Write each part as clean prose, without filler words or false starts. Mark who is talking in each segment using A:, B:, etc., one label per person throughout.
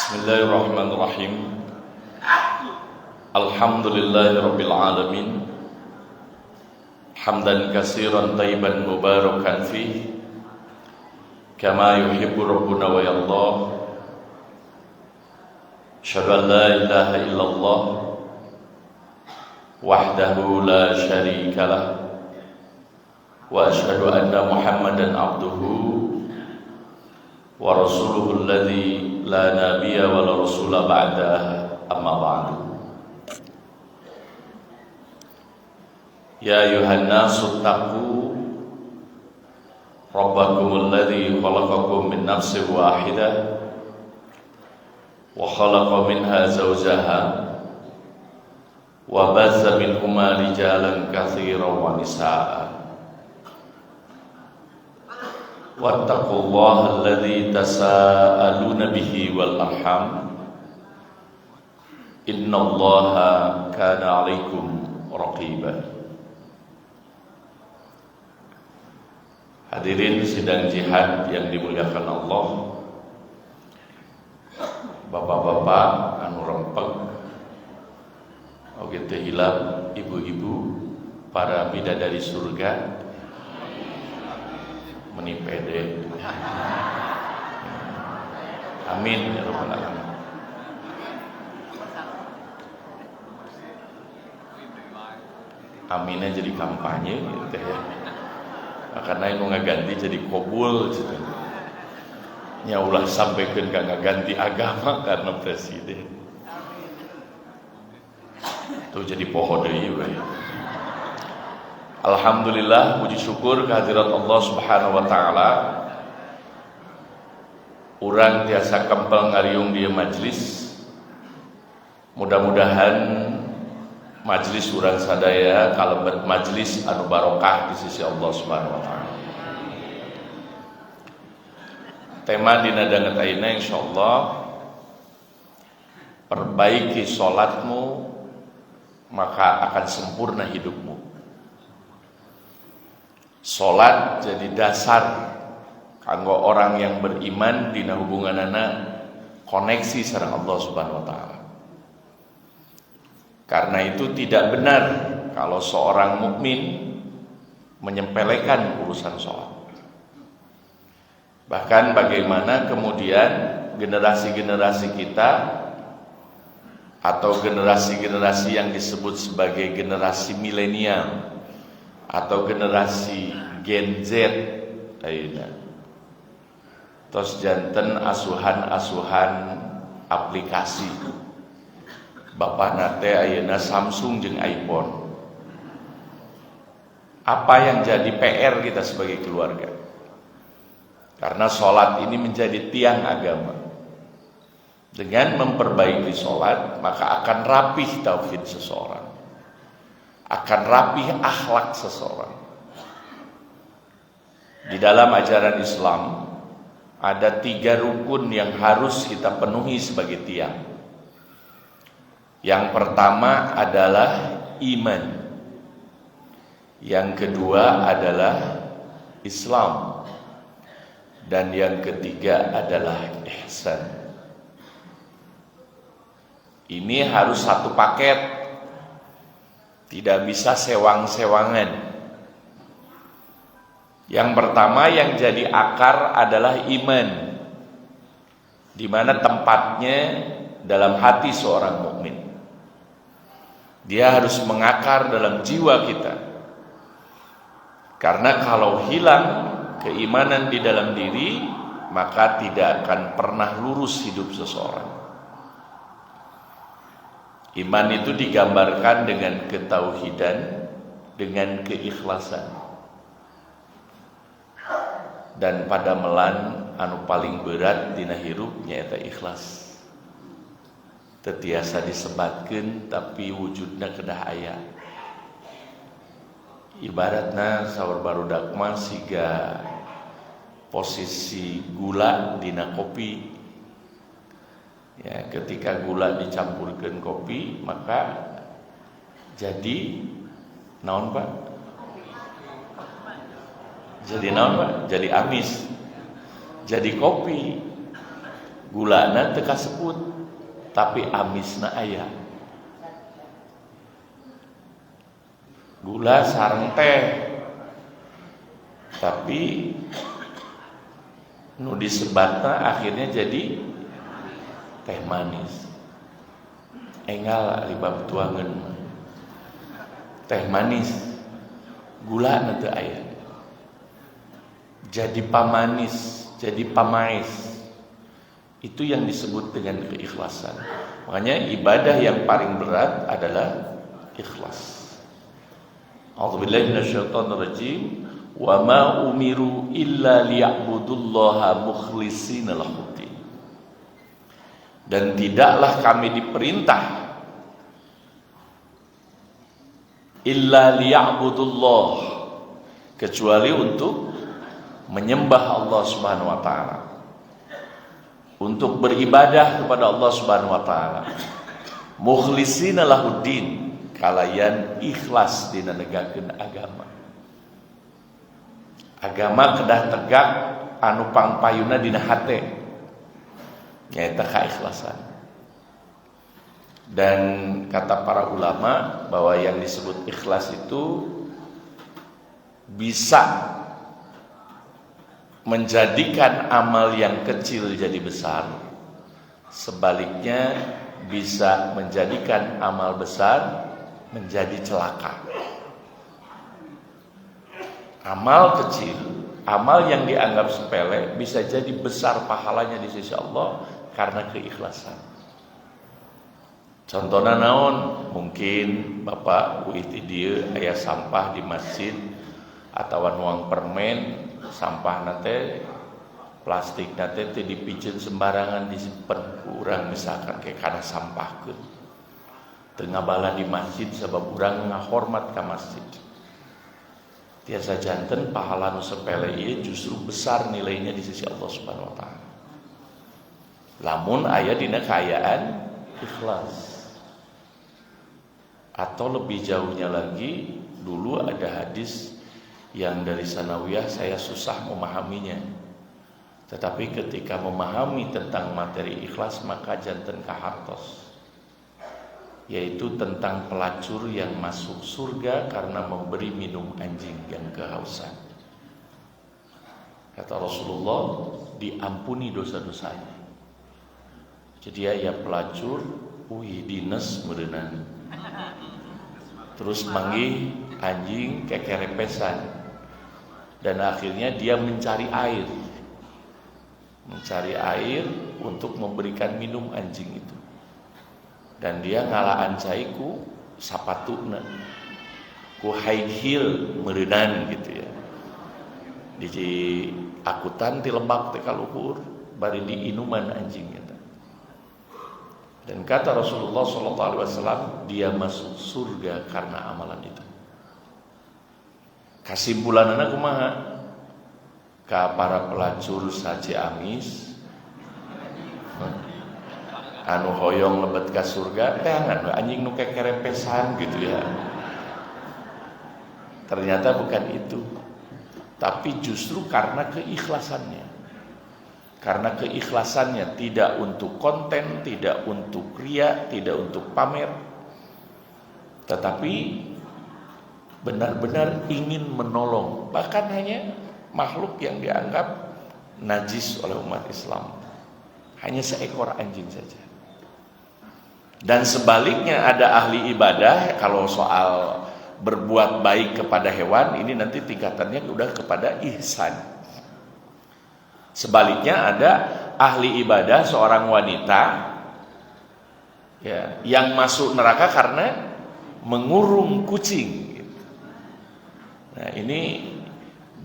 A: Bismillahirrahmanirrahim. Alhamdulillahirabbil alamin. Hamdan katsiran thayyiban mubarakan fihi kama yuhibbu rabbuna wa yardah. Asyhadu an la ilaha illallah wahdahu la syarika lah wa asyhadu anna Muhammadan abduhu wa rasuluhu alladzi la nabiyya wa la rasula ba'dahu, amma ba'du. Ya ayuhan nasu taqu rabbakumul ladzi khalaqakum min nafsin wahidah wa khalaqa minha zawjaha wa batha minhuma rijalan katsiran wa nisaa'a. Wattaqullaha alladzi tasaaluna bihi wal arham innallaha kana 'alaikum raqiba. Hadirin sidang jihad yang dimuliakan Allah, bapak-bapak anu rempeg, oge teu hilap ibu-ibu, para bidadari surga, meni pede. Amin ya rabbal alamin. Aminnya jadi kampanye gitu ya. Karena yang ngaganti jadi kobul gitu. Ya ulah sampaikan gak ngaganti agama karena presiden. Tuh jadi pohon deui we. Alhamdulillah, puji syukur kehadirat Allah Subhanahu wa taala. Urang tiasa kempel ngariung di majelis. Mudah-mudahan majelis urang sadaya kalebet majelis anu barokah di sisi Allah Subhanahu wa taala. Tema dina danget ayeuna insyaallah perbaiki salatmu maka akan sempurna hidupmu. Salat jadi dasar kanggo orang yang beriman dina hubunganana koneksi sareng Allah Subhanahu wa taala. Karena itu tidak benar kalau seorang mukmin menyepelekan urusan salat. Bahkan bagaimana kemudian generasi-generasi kita atau generasi-generasi yang disebut sebagai generasi milenial atau generasi Gen Z ayeuna tos janten asuhan-asuhan aplikasi. Bapak nate ayeuna Samsung jeung iPhone. Apa yang jadi PR kita sebagai keluarga? Karena sholat ini menjadi tiang agama. Dengan memperbaiki sholat, maka akan rapih tauhid seseorang, akan rapih akhlak seseorang. Di dalam ajaran Islam ada 3 rukun yang harus kita penuhi sebagai tiang. Yang pertama adalah iman. Yang kedua adalah Islam. Dan yang ketiga adalah ihsan. Ini harus satu paket. Tidak bisa sewang-sewangan. Yang pertama yang jadi akar adalah iman. Di mana tempatnya dalam hati seorang mukmin. Dia harus mengakar dalam jiwa kita. Karena kalau hilang keimanan di dalam diri, maka tidak akan pernah lurus hidup seseorang. Iman itu digambarkan dengan ketauhidan, dengan keikhlasan. Dan pada melan anu paling berat dina hirup nyaeta ikhlas. Tetiasa disebatkeun tapi wujudna kedah aya. Ibaratna saur barudak mah siga posisi gula dina kopi. Ya, ketika gula dicampurkeun kopi, maka jadi naon Pak? Jadi naon Pak? Jadi amis. Jadi kopi. gulana teu kasebut tapi amisna aya. Gula sareng teh tapi nu disebatna akhirnya jadi teh manis. Enggal ribab tuangeun teh manis gulana teu aya. Jadi pamanis, jadi pamais. Itu yang disebut dengan keikhlasan. Makanya ibadah yang paling berat adalah ikhlas. A'udzubillahi minasyaitonirrajim. Wa ma umiru illa liya'budullaha mukhlishina lahuddin. Dan tidaklah kami diperintah illa liya'budullah, kecuali untuk menyembah Allah Subhanahu wa taala, untuk beribadah kepada Allah Subhanahu wa taala, mukhlishina lahuddin, kalayan ikhlas dina negakeun agama. Agama kedah tegak anu pangpayuna dina hate nyaeta keikhlasan. Dan kata para ulama bahwa yang disebut ikhlas itu bisa menjadikan amal yang kecil jadi besar, sebaliknya bisa menjadikan amal besar menjadi celaka. Amal kecil, amal yang dianggap sepele bisa jadi besar pahalanya di sisi Allah karena keikhlasan. Contohnya naon? Mungkin Bapak uiti dieu aya sampah di masjid atawa nuang permen, sampah nate plastik nate teu dipijeun sembarangan disimpen urang, misalkan kayak kana sampahkeun teu ngabala di masjid sabab urang ngahormat ka masjid. Tiasa janten pahala nu sepele ieu justru besar nilainya di sisi Allah Subhanahu wa taala. Lamun aya dina kaayaan ikhlas. Atau lebih jauhnya lagi, dulu ada hadis yang dari Sanawiyah saya susah memahaminya. Tetapi ketika memahami tentang materi ikhlas maka janten kahartos, yaitu tentang pelacur yang masuk surga karena memberi minum anjing yang kehausan. Kata Rasulullah, diampuni dosa-dosanya. Jadi ya pelacur dinas meureunana, terus manggih anjing kekerepesan, dan akhirnya dia mencari air untuk memberikan minum anjing itu. Dan dia ngalaan caiku sapatuna ku high heel meureunana gitu ya, di akutan ti lembab teh kaluhur bari di inuman anjing eta. Dan kata Rasulullah SAW, dia masuk surga karena amalan itu. Kasimpulanana kumaha? Ka para pelacur saci amis anu hoyong lebet ka surga, teangan anjing nu kekerepesan gitu ya. Ternyata bukan itu, tapi justru karena keikhlasannya. Karena keikhlasannya tidak untuk konten, tidak untuk ria, tidak untuk pamer, tetapi benar-benar ingin menolong, bahkan hanya makhluk yang dianggap najis oleh umat Islam, hanya seekor anjing saja. Dan sebaliknya ada ahli ibadah, kalau soal berbuat baik kepada hewan ini nanti tingkatannya udah kepada ihsan. Sebaliknya ada ahli ibadah seorang wanita ya, yang masuk neraka karena mengurung kucing gitu. Nah ini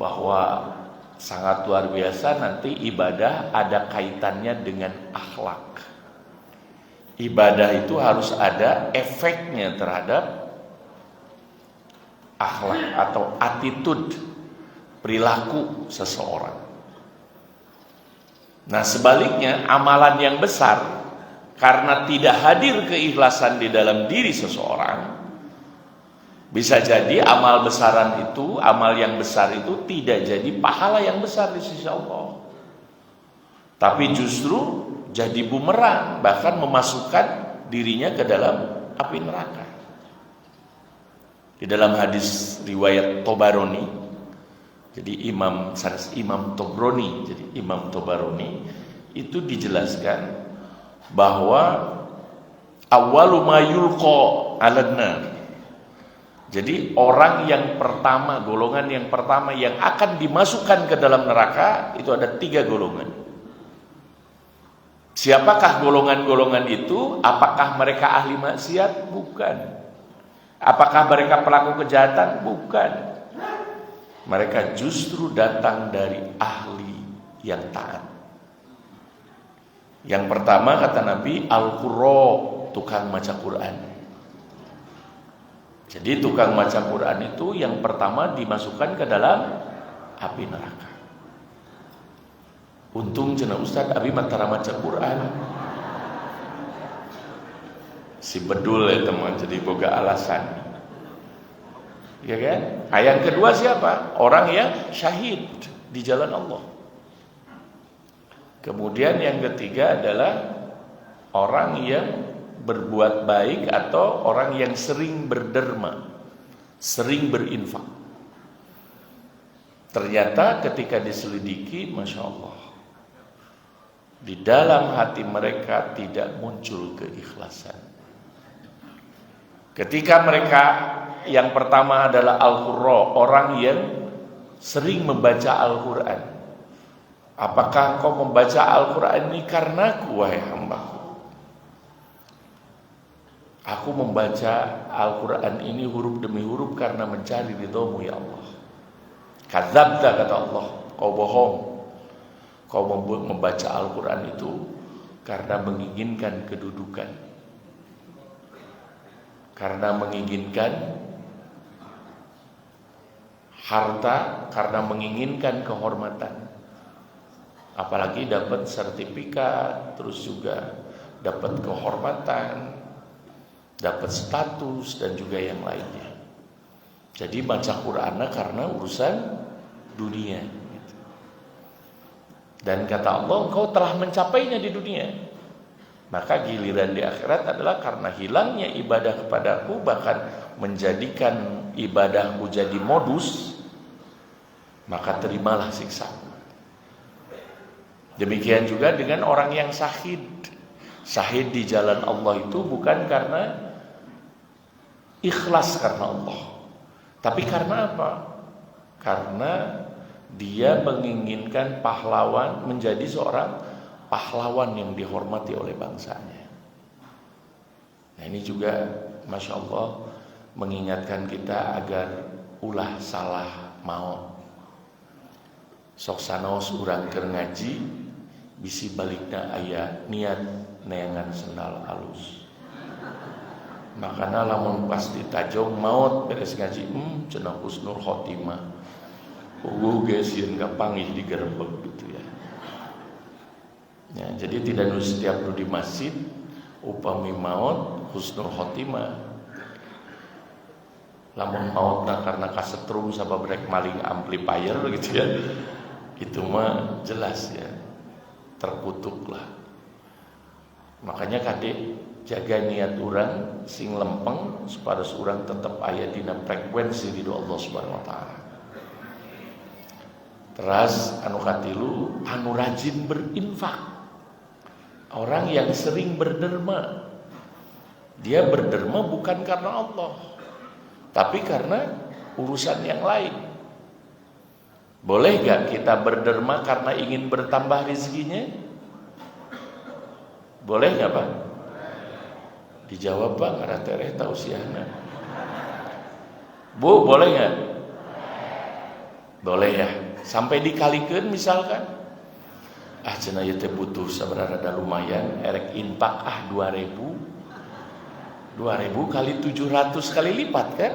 A: bahwa sangat luar biasa, nanti ibadah ada kaitannya dengan akhlak. Ibadah itu harus ada efeknya terhadap akhlak atau attitude, perilaku seseorang. Nah sebaliknya amalan yang besar karena tidak hadir keikhlasan di dalam diri seseorang, bisa jadi amal besaran itu, amal yang besar itu tidak jadi pahala yang besar di sisi Allah, tapi justru jadi bumerang, bahkan memasukkan dirinya ke dalam api neraka. Di dalam hadis riwayat Tobaroni, jadi Imam Tobroni, jadi Imam Tobaroni itu dijelaskan bahwa awwalu ma yulqa 'alan nar. Jadi orang yang pertama, golongan yang pertama yang akan dimasukkan ke dalam neraka itu ada 3 golongan. Siapakah golongan-golongan itu? Apakah mereka ahli maksiat? Bukan. Apakah mereka pelaku kejahatan? Bukan. Mereka justru datang dari ahli yang taat. Yang pertama kata Nabi, al-qurra, tukang baca Quran. Jadi tukang baca Quran itu yang pertama dimasukkan ke dalam api neraka. Untung cenah Ustaz abi mantara maca Quran. Si bedul ya teman, jadi boga alasan. Ya kan? Yang kedua siapa? Orang yang syahid di jalan Allah. Kemudian yang ketiga adalah orang yang berbuat baik atau orang yang sering berderma, sering berinfak. Ternyata ketika diselidiki, Masya Allah, di dalam hati mereka tidak muncul keikhlasan. Ketika mereka yang pertama adalah Al-Qurra, orang yang sering membaca Al-Quran. Apakah kau membaca Al-Quran ini karenaku, wahai hambaku? Aku membaca Al-Quran ini huruf demi huruf karena mencari ridhamu ya Allah. Kadzabta, kata Allah, kau bohong. Kau membaca Al-Quran itu karena menginginkan kedudukan, karena menginginkan harta, karena menginginkan kehormatan. Apalagi dapat sertifikat, terus juga dapat kehormatan, dapat status dan juga yang lainnya. Jadi baca Qur'an karena urusan dunia. Dan kata Allah, engkau telah mencapainya di dunia. Maka giliran di akhirat adalah karena hilangnya ibadah kepadaku, bahkan menjadikan ibadahku jadi modus, maka terimalah siksaku. Demikian juga dengan orang yang syahid. Syahid di jalan Allah itu bukan karena ikhlas karena Allah, tapi karena apa? Karena dia menginginkan pahlawan, menjadi seorang pahlawan yang dihormati oleh bangsanya. Nah ini juga Masya Allah mengingatkan kita agar ulah salah mau. Sok sanaos urang keur ngaji, bisi balikna aya niat neangan sendal alus. Makana lamun pas ditajong maut beres ngaji, cenah husnul khotimah. Uguh gesieun kapanggih digerebek gitu ya. Ya, jadi tidak setiap nu di masjid upami maut husnul khotimah. Lamun mautna karena kasetrum sababrek maling amplifier gitu ya. Itu mah jelas ya, terkutuklah. Makanya kadek jaga niat orang sing lempeng supaya orang tetap aya dina frekuensi ridho Allah Subhanahu wa taala. Terus anu katilu, anu rajin berinfak. Orang yang sering berderma. Dia berderma bukan karena Allah, tapi karena urusan yang lain. Boleh gak kita berderma karena ingin bertambah rezekinya? Boleh gak Pak? Dijawab Pak, karena tereh tausiahna. Bu, boleh gak? Boleh ya. Sampai dikalikeun misalkan, cenah ieu teh butuh sabarada lumayan, erek infak 2000 kali 700 kali lipat kan?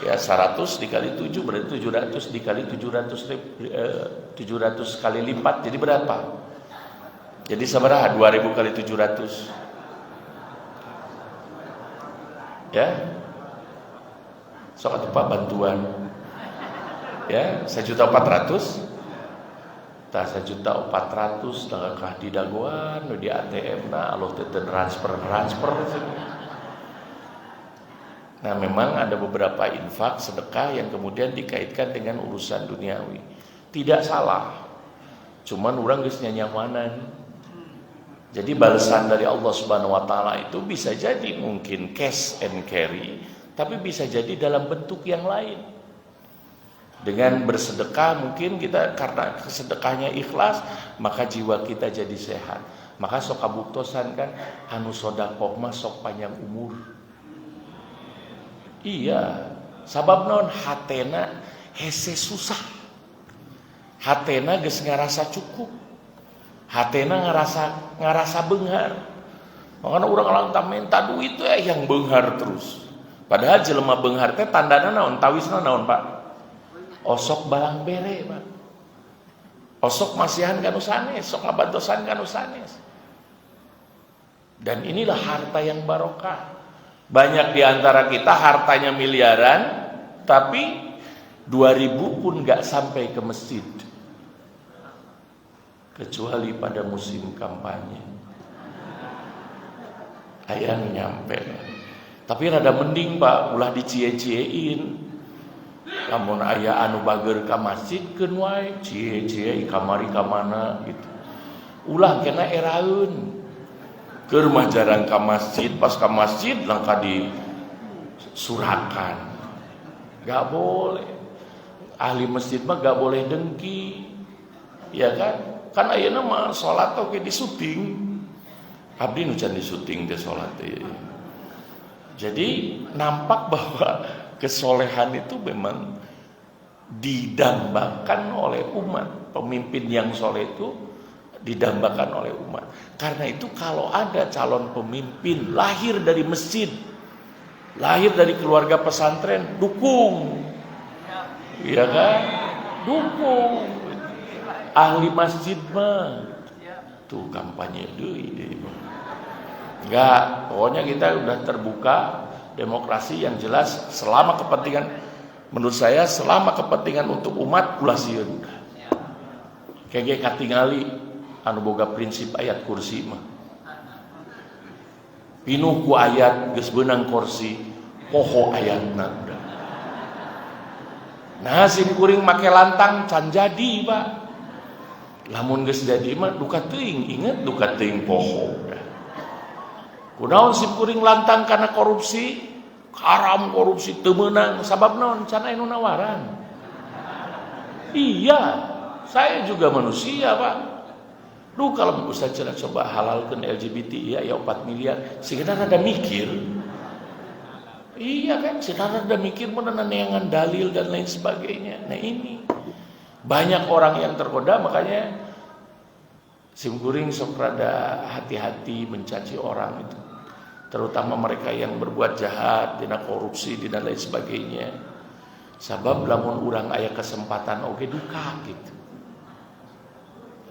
A: Ya 100 dikali 7 berarti 700 dikali 700 kali lipat, jadi berapa? Jadi sabaraha 2000 kali 700? Ya. Sok atuh Pak bantuan. Ya, 1.400.000. ta 1.400.000 langkah di daguan di ATM na Allah teu transfer. Nah, memang ada beberapa infak sedekah yang kemudian dikaitkan dengan urusan duniawi. Tidak salah. Cuman orang geus nyanyawanan. Jadi balasan dari Allah Subhanahu wa taala itu bisa jadi mungkin cash and carry, tapi bisa jadi dalam bentuk yang lain. Dengan bersedekah mungkin kita karena sedekahnya ikhlas, maka jiwa kita jadi sehat. Maka sok kabuktosan kan anu sedekah mah sok panjang umur. Iya, sabab naon hatena hese susah. Hatena geus ngarasa cukup. Hatena ngarasa beunghar. Makanya urang lang minta duit teh yang beunghar terus. Padahal jelema beunghar teh tandana naon? Tawisna naon, Pak? Osok balang bere, Pak. Osok masihan kanu sanes, sok ngabantosan kanu sanes. Dan inilah harta yang barokah. Banyak di antara kita hartanya miliaran, tapi 2.000 pun gak sampai ke masjid. Kecuali pada musim kampanye. Aya nyampe. Tapi rada mending, Pak, ulah dicie-ciein. Lamun aya anu bager ka masjid keun wae, cie-cie kamari ka mana gitu. Ulah kena eraeun. Keur mah jarang ka masjid, pas ka masjid langka disurakan. Gak boleh. Ahli masjid mah gak boleh dengki. Ya kan? Kan ayeuna mah salat oge disuting. Abdi nu can disuting teh salat teh. Jadi nampak bahwa kesolehan itu memang didambakan oleh umat. Pemimpin yang soleh itu didambakan oleh umat. Karena itu kalau ada calon pemimpin lahir dari masjid, lahir dari keluarga pesantren, dukung. Iya kan? Dukung. Ahli masjid mah tuh kampanye deui. Enggak, pokoknya kita udah terbuka demokrasi yang jelas selama kepentingan, menurut saya selama kepentingan untuk umat ulah sieun. Kege katingali anu boga prinsip ayat kursi mah. Pinuh ku ayat geus beunang kursi, poho ayatna udah. Nah, sim kuring make lantang can jadi, Pak. Lamun geus jadi mah duka teuing, inget duka teuing poho udah. Kunaon sim kuring lantang karena korupsi, haram korupsi teu meunang, sabab naon? Can aya nu nawaran. Iya, saya juga manusia, Pak. Duh, kalau Ustaz cenah coba halalkeun LGBT ya 4 miliar, sigana rada mikir. Iya kan, sigana rada mikir mun neangan dalil dan lain sebagainya. Nah ini banyak orang yang tergoda, makanya simkuring sok rada hati-hati mencaci orang itu. Terutama mereka yang berbuat jahat, dina korupsi, dina lain sebagainya. Sabab lamun urang aya kesempatan oge duka gitu.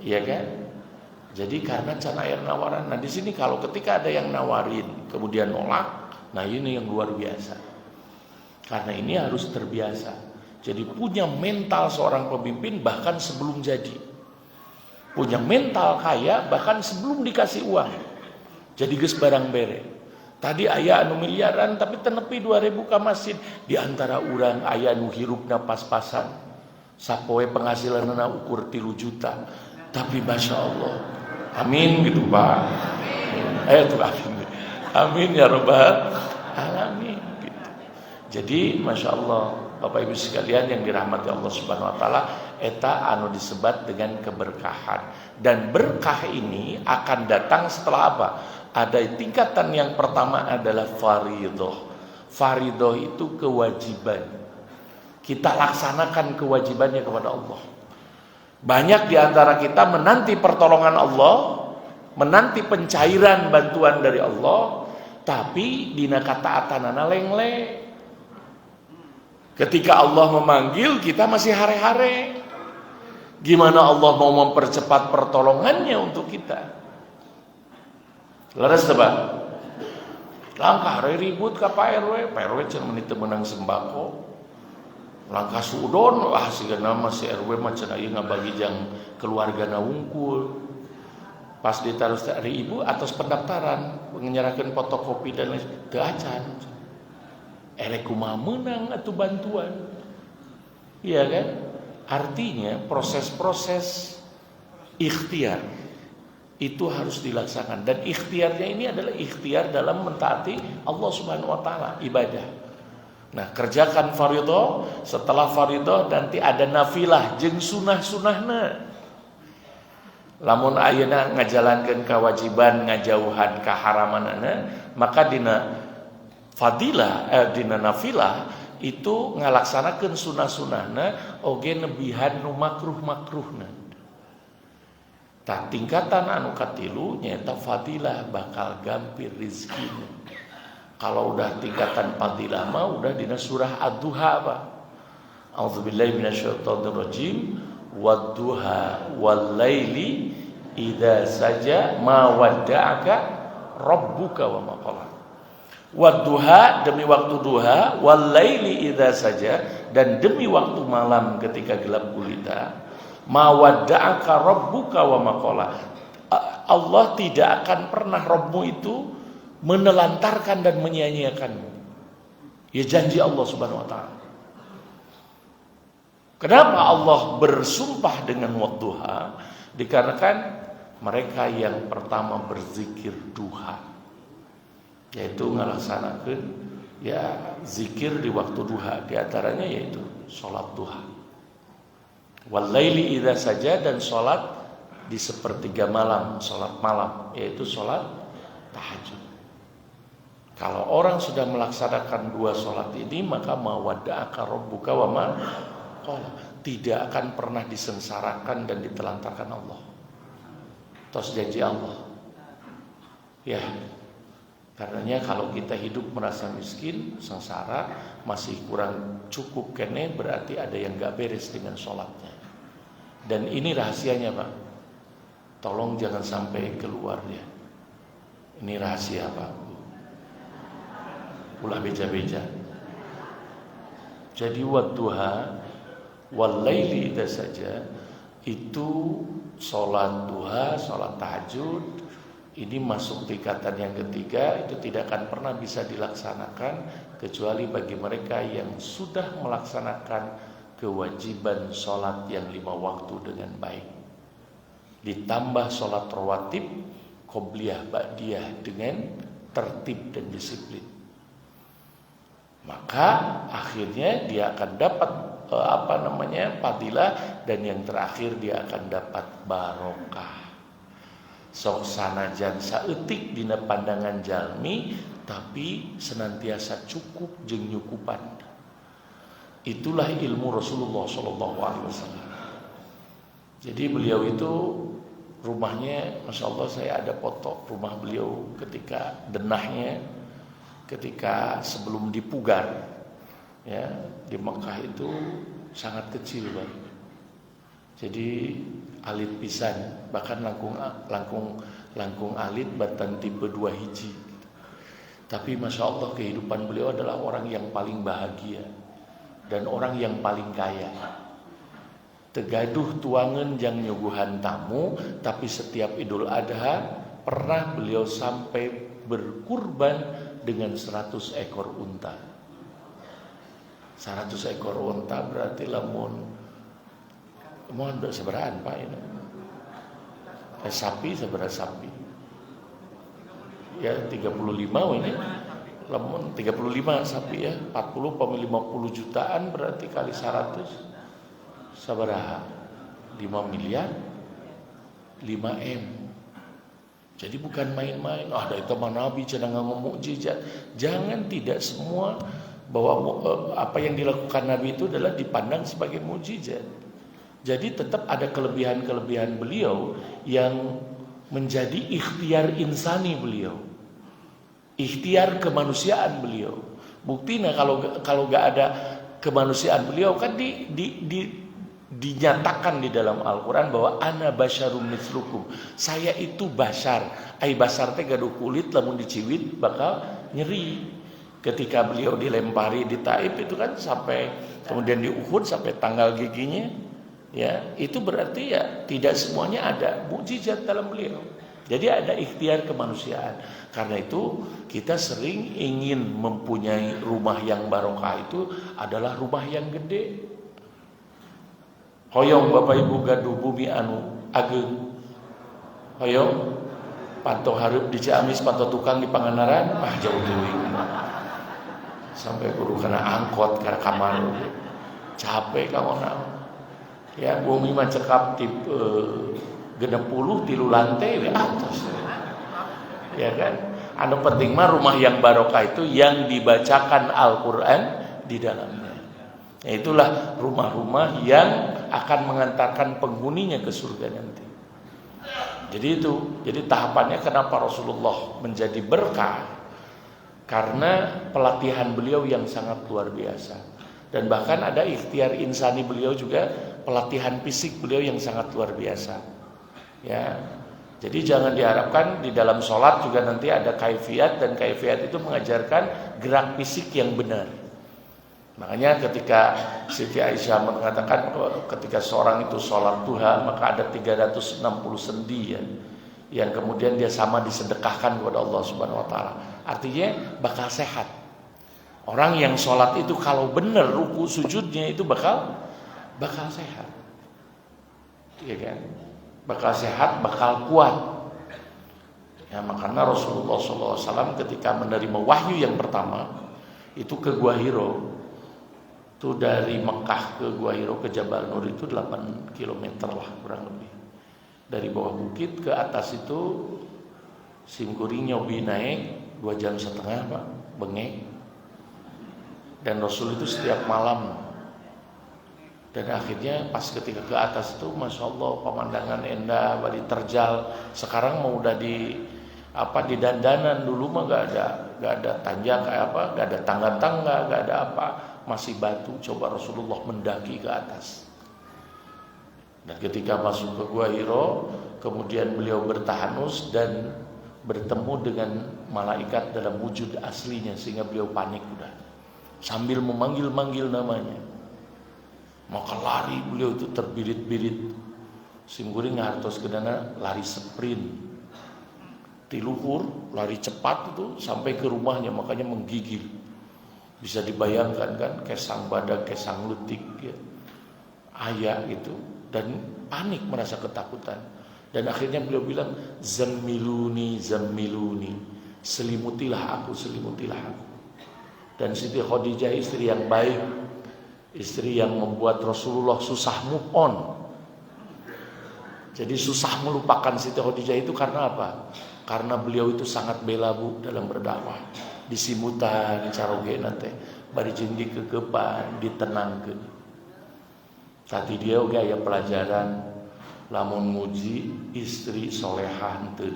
A: Iya kan? Jadi karena can aya nawaran. Nah di sini kalau ketika ada yang nawarin kemudian nolak, nah ini yang luar biasa. Karena ini harus terbiasa. Jadi punya mental seorang pemimpin bahkan sebelum jadi. Punya mental kaya bahkan sebelum dikasih uang. Jadi geus barang bere. Tadi aya anu miliaran tapi tenepi 2.000 ka masjid. Di antara urang aya anu hirupna pas-pasan. Sapoe penghasilanna ukur 3 juta. Tapi Masya Allah. Amin gitu Pak. Ayo tuh amin. Amin ya Rabbal alamin gitu. Jadi Masya Allah Bapak Ibu sekalian yang dirahmati Allah Subhanahu wa taala, eta anu disebat dengan keberkahan. Dan berkah ini akan datang setelah apa? Ada tingkatan yang pertama adalah faridoh. Faridoh itu kewajiban. Kita laksanakan kewajibannya kepada Allah. Banyak di antara kita menanti pertolongan Allah, menanti pencairan bantuan dari Allah, tapi dina kataatanana lengle. Ketika Allah memanggil, kita masih hare-hare. Gimana Allah mau mempercepat pertolongannya untuk kita? Leres tebak. Langkah ribut ka Pak RW cenah menit menang sembako. langkah suudon sigana mah si RW mah cenah ieu ngabagi jang keluargana wungkul. Pas ditaruh dari ibu atas pendaftaran menyerahkan fotokopi dan teu acan. Erek kumaha meunang atuh bantuan. Iya kan? Artinya proses-proses ikhtiar itu harus dilaksanakan, dan ikhtiarnya ini adalah ikhtiar dalam mentaati Allah Subhanahu wa taala, ibadah. Nah, kerjakan fardhu, setelah fardhu nanti ada nafilah jeung sunah-sunahna. Lamun ayeuna ngajalankeun kewajiban, ngajauhan kaharamanana, maka dina fadilah dina nafilah itu ngalaksanakeun sunah-sunahna oge nebihan nu makruh-makruhna. Tah tingkatan anu katilu nyaeta fadilah bakal gampir rezekina. Kalau udah tingkatan fadilah mah udah dina surah Ad-Duha apa? A'udzubillahi minasyaitonirrajim. Wadduha wallaili idza saja ma wadda'aka rabbuka wa ma qala. Wadduha demi waktu duha, wallaili idza saja dan demi waktu malam ketika gelap gulita. Ma wadda'aka rabbuka wa ma qala. Allah tidak akan pernah Rabbmu itu menelantarkan dan menyia-nyiakanmu. Ya janji Allah Subhanahu wa taala. Kenapa Allah bersumpah dengan wadduha? Dikarenakan mereka yang pertama berzikir duha, yaitu ngalaksanakeun ya zikir di waktu duha, di antaranya yaitu salat duha. Wal laili idza saja, dan salat di sepertiga malam, salat malam, yaitu salat tahajud. Kalau orang sudah melaksanakan dua salat ini, maka mawadda'aka rabbuka wa ma tidak akan pernah disengsarakan dan ditelantarkan Allah. Tos janji Allah. Ya. Karenanya kalau kita hidup merasa miskin, sengsara, masih kurang cukup kene, berarti ada yang gak beres dengan sholatnya. Dan ini rahasianya, Pak. Tolong jangan sampai keluar ya. Ini rahasia, Pak. Ulah beja-beja. Jadi wadduha walaili idza saja itu sholat duha, sholat tahajud, ini masuk tingkatan yang ketiga. Itu tidak akan pernah bisa dilaksanakan kecuali bagi mereka yang sudah melaksanakan kewajiban sholat yang 5 waktu dengan baik, ditambah sholat rawatib, qobliyah, ba'diyah dengan tertib dan disiplin. Maka akhirnya dia akan dapat fadilah, dan yang terakhir dia akan dapat barokah. Sok sanajan saeutik dina pandangan jalmi, tapi senantiasa cukup jeung nyukupan. Itulah ilmu Rasulullah SAW. Jadi beliau itu rumahnya, masya Allah, saya ada foto rumah beliau ketika denahnya, ketika sebelum dipugar. Ya, di Mekah itu sangat kecil, Bang. Jadi alit pisan, bahkan langkung alit batan tipe 2 hiji. Tapi masya Allah kehidupan beliau adalah orang yang paling bahagia dan orang yang paling kaya. Tegaduh tuangan jang nyuguhan tamu, tapi setiap Idul Adha pernah beliau sampai berkurban dengan 100 ekor unta. 100 ekor unta berarti lamun mohon seberaan Pak ini. Sapi seberapa sapi? Ya 35 ini. Lamun 35 sapi ya, 40 50 jutaan berarti kali 100 sabaraha? 5 miliar 5M. Jadi bukan main-main. Ada itu mah Nabi cenah ngomong mukjizat. Jangan tidak semua bahwa apa yang dilakukan Nabi itu adalah dipandang sebagai mukjizat. Jadi tetap ada kelebihan-kelebihan beliau yang menjadi ikhtiar insani beliau, ikhtiar kemanusiaan beliau. Buktinya kalau nggak ada kemanusiaan beliau kan dinyatakan di dalam Al-Quran bahwa ana basyarum mitslukum, saya itu basar. Ai basar teh gaduh kulit lamun diciwit bakal nyeri. Ketika beliau dilempari di Taif itu kan sampai kemudian di Uhud sampai tanggal giginya, ya itu berarti ya tidak semuanya ada mukjizat dalam beliau. Jadi ada ikhtiar kemanusiaan. Karena itu kita sering ingin mempunyai rumah yang barokah itu adalah rumah yang gede. Hoyong Bapak Ibu gaduh bumi anu ageng. Hoyong pantau hareup di Ciamis, pantau tukang di Pangandaran, jauh teuing. Sampai guru kena angkot karena kamar capek kawan. Ya bumi mah cekap tip 60 tilu lantai di atas. Ya kan? Anu penting mah rumah yang barokah itu yang dibacakan Al-Qur'an di dalamnya. Ya, itulah rumah-rumah yang akan mengantarkan penghuninya ke surga nanti. Jadi tahapannya kenapa Rasulullah menjadi berkah? Karena pelatihan beliau yang sangat luar biasa. Dan bahkan ada ikhtiar insani beliau juga, pelatihan fisik beliau yang sangat luar biasa. Ya. Jadi jangan diharapkan di dalam sholat juga nanti ada kaifiat, dan kaifiat itu mengajarkan gerak fisik yang benar. Makanya ketika Siti Aisyah mengatakan ketika seorang itu sholat duha maka ada 360 sendi ya, yang kemudian dia sama disedekahkan kepada Allah Subhanahu wa taala. Artinya bakal sehat. Orang yang sholat itu kalau benar ruku sujudnya itu bakal sehat. Iya kan? Bakal sehat, bakal kuat. Ya, makanya Rasulullah SAW ketika menerima wahyu yang pertama itu ke Gua Hiro. Itu dari Mekah ke Gua Hiro ke Jabal Nur itu 8 km lah kurang lebih. Dari bawah bukit ke atas itu simkuring nyobi naik 2,5 jam Pak, bengek. Dan Rasul itu setiap malam. Dan akhirnya pas ketika ke atas itu Masya Allah pemandangan indah, bari terjal. Sekarang mau udah di dandanan, dulu mah gak ada tanjak kayak apa, gak ada tangga-tangga, gak ada apa, masih batu. Coba Rasulullah mendaki ke atas. Dan ketika masuk ke Gua Hiro, kemudian beliau bertahanus dan bertemu dengan malaikat dalam wujud aslinya, sehingga beliau panik udah. Sambil memanggil-manggil namanya. Maka lari beliau itu terbirit-birit. Simkuring ngartos kedana lari sprint. Tiluhur lari cepat itu sampai ke rumahnya, makanya menggigil. Bisa dibayangkan kan, kesang badak, kesang letik ya. Ayah itu, dan panik, merasa ketakutan. Dan akhirnya beliau bilang, zammiluni, zammiluni, selimutilah aku, selimutilah aku. Dan Siti Khadijah istri yang baik, istri yang membuat Rasulullah susah move on. Jadi susah melupakan Siti Khadijah itu karena apa? Karena beliau itu sangat bela bu dalam berdakwah. Disimutan, caroge nate, bari jenggi kegepan, ditenangkan. Tadi dia oke aya pelajaran, lamun muji istri solehah henteu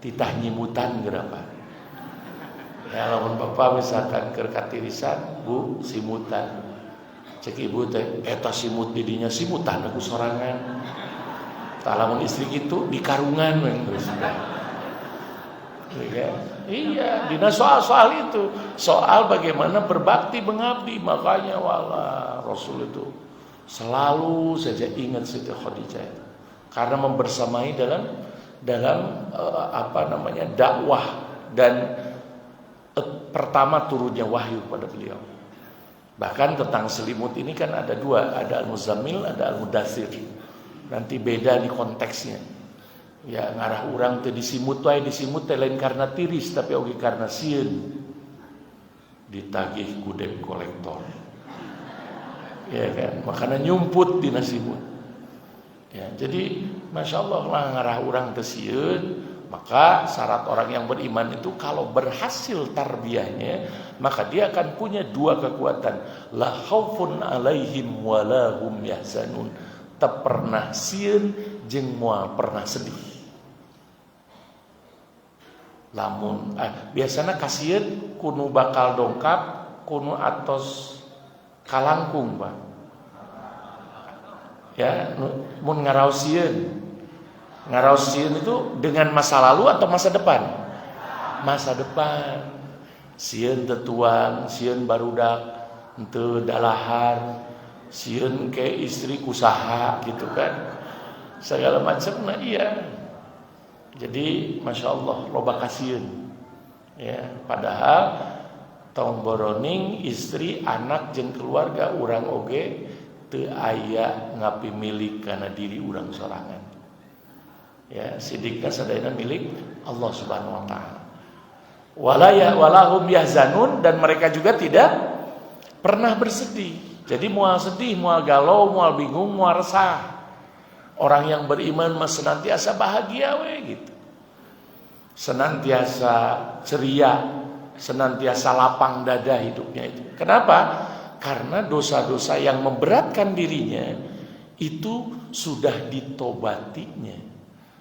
A: titah nyimutan gerapa. Ya lamun bapak misalkan keur katirisan, Bu simutan. Cek ibu teh eta simut didinya simutan aku sorangan. Tah lamun istri kitu di karungan we geus. Iya, dina soal-soal itu, soal bagaimana berbakti mengabdi. Makanya wala Rasul itu selalu saja ingat Siti Khadijah itu. Karena membersamai dalam dakwah dan pertama turunnya wahyu pada beliau. Bahkan tentang selimut ini kan ada dua, ada Al-Muzammil, ada Al-Mudaththir. Nanti beda di konteksnya. Ya ngarah urang teh disimut wae, disimut teh lain karena tiris tapi oge karena sieun. Ditagih ku debt kolektor. Ya kan, makanya nyumput dina simut. Ya, jadi Masya Allah lah ngarah urang teh sieun. Maka syarat orang yang beriman itu kalau berhasil tarbiyahnya, maka dia akan punya dua kekuatan. La khaufun alaihim wa la hum yahzanun. Teu pernah sieun jeung moal pernah sedih. Lamun biasana kasieun kudu bakal dongkap, kudu atos kalangkung, Pak. Ya, mun ngaraosieun. Ngaraosieun itu dengan masa lalu atau masa depan? Masa depan. Sieun tetuang, sieun barudak, henteu dalahar, sieun ke istri kusaha gitu kan. Segala macam iya. Jadi Masya Allah loba kasieun. Ya, padahal tong boroning istri, anak jeung keluarga urang oge teu aya ngapi milik kana diri urang sorangan. Ya, sidikna sadayana milik Allah Subhanahu wa taala. Walahum yahzanun, dan mereka juga tidak pernah bersedih. Jadi mual sedih, mual galau, mual bingung, mual resah. Orang yang beriman mah senantiasa bahagia gitu. Senantiasa ceria, senantiasa lapang dada hidupnya itu. Kenapa? Karena dosa-dosa yang memberatkan dirinya itu sudah ditobatinya,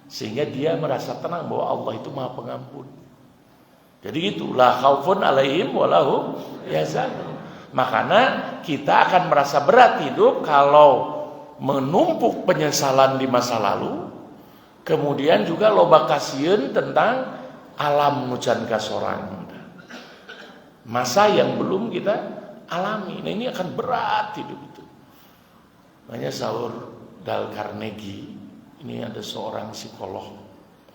A: sehingga dia merasa tenang bahwa Allah itu Maha Pengampun. Jadi gitu, la khaufun alaihim walahum yahzanun. Makanya kita akan merasa berat hidup kalau menumpuk penyesalan di masa lalu, kemudian juga loba kasieun tentang alam nucan kasorang, masa yang belum kita alami. Nah, ini akan berat hidup itu. Makanya sahur Dale Carnegie, ini ada seorang psikolog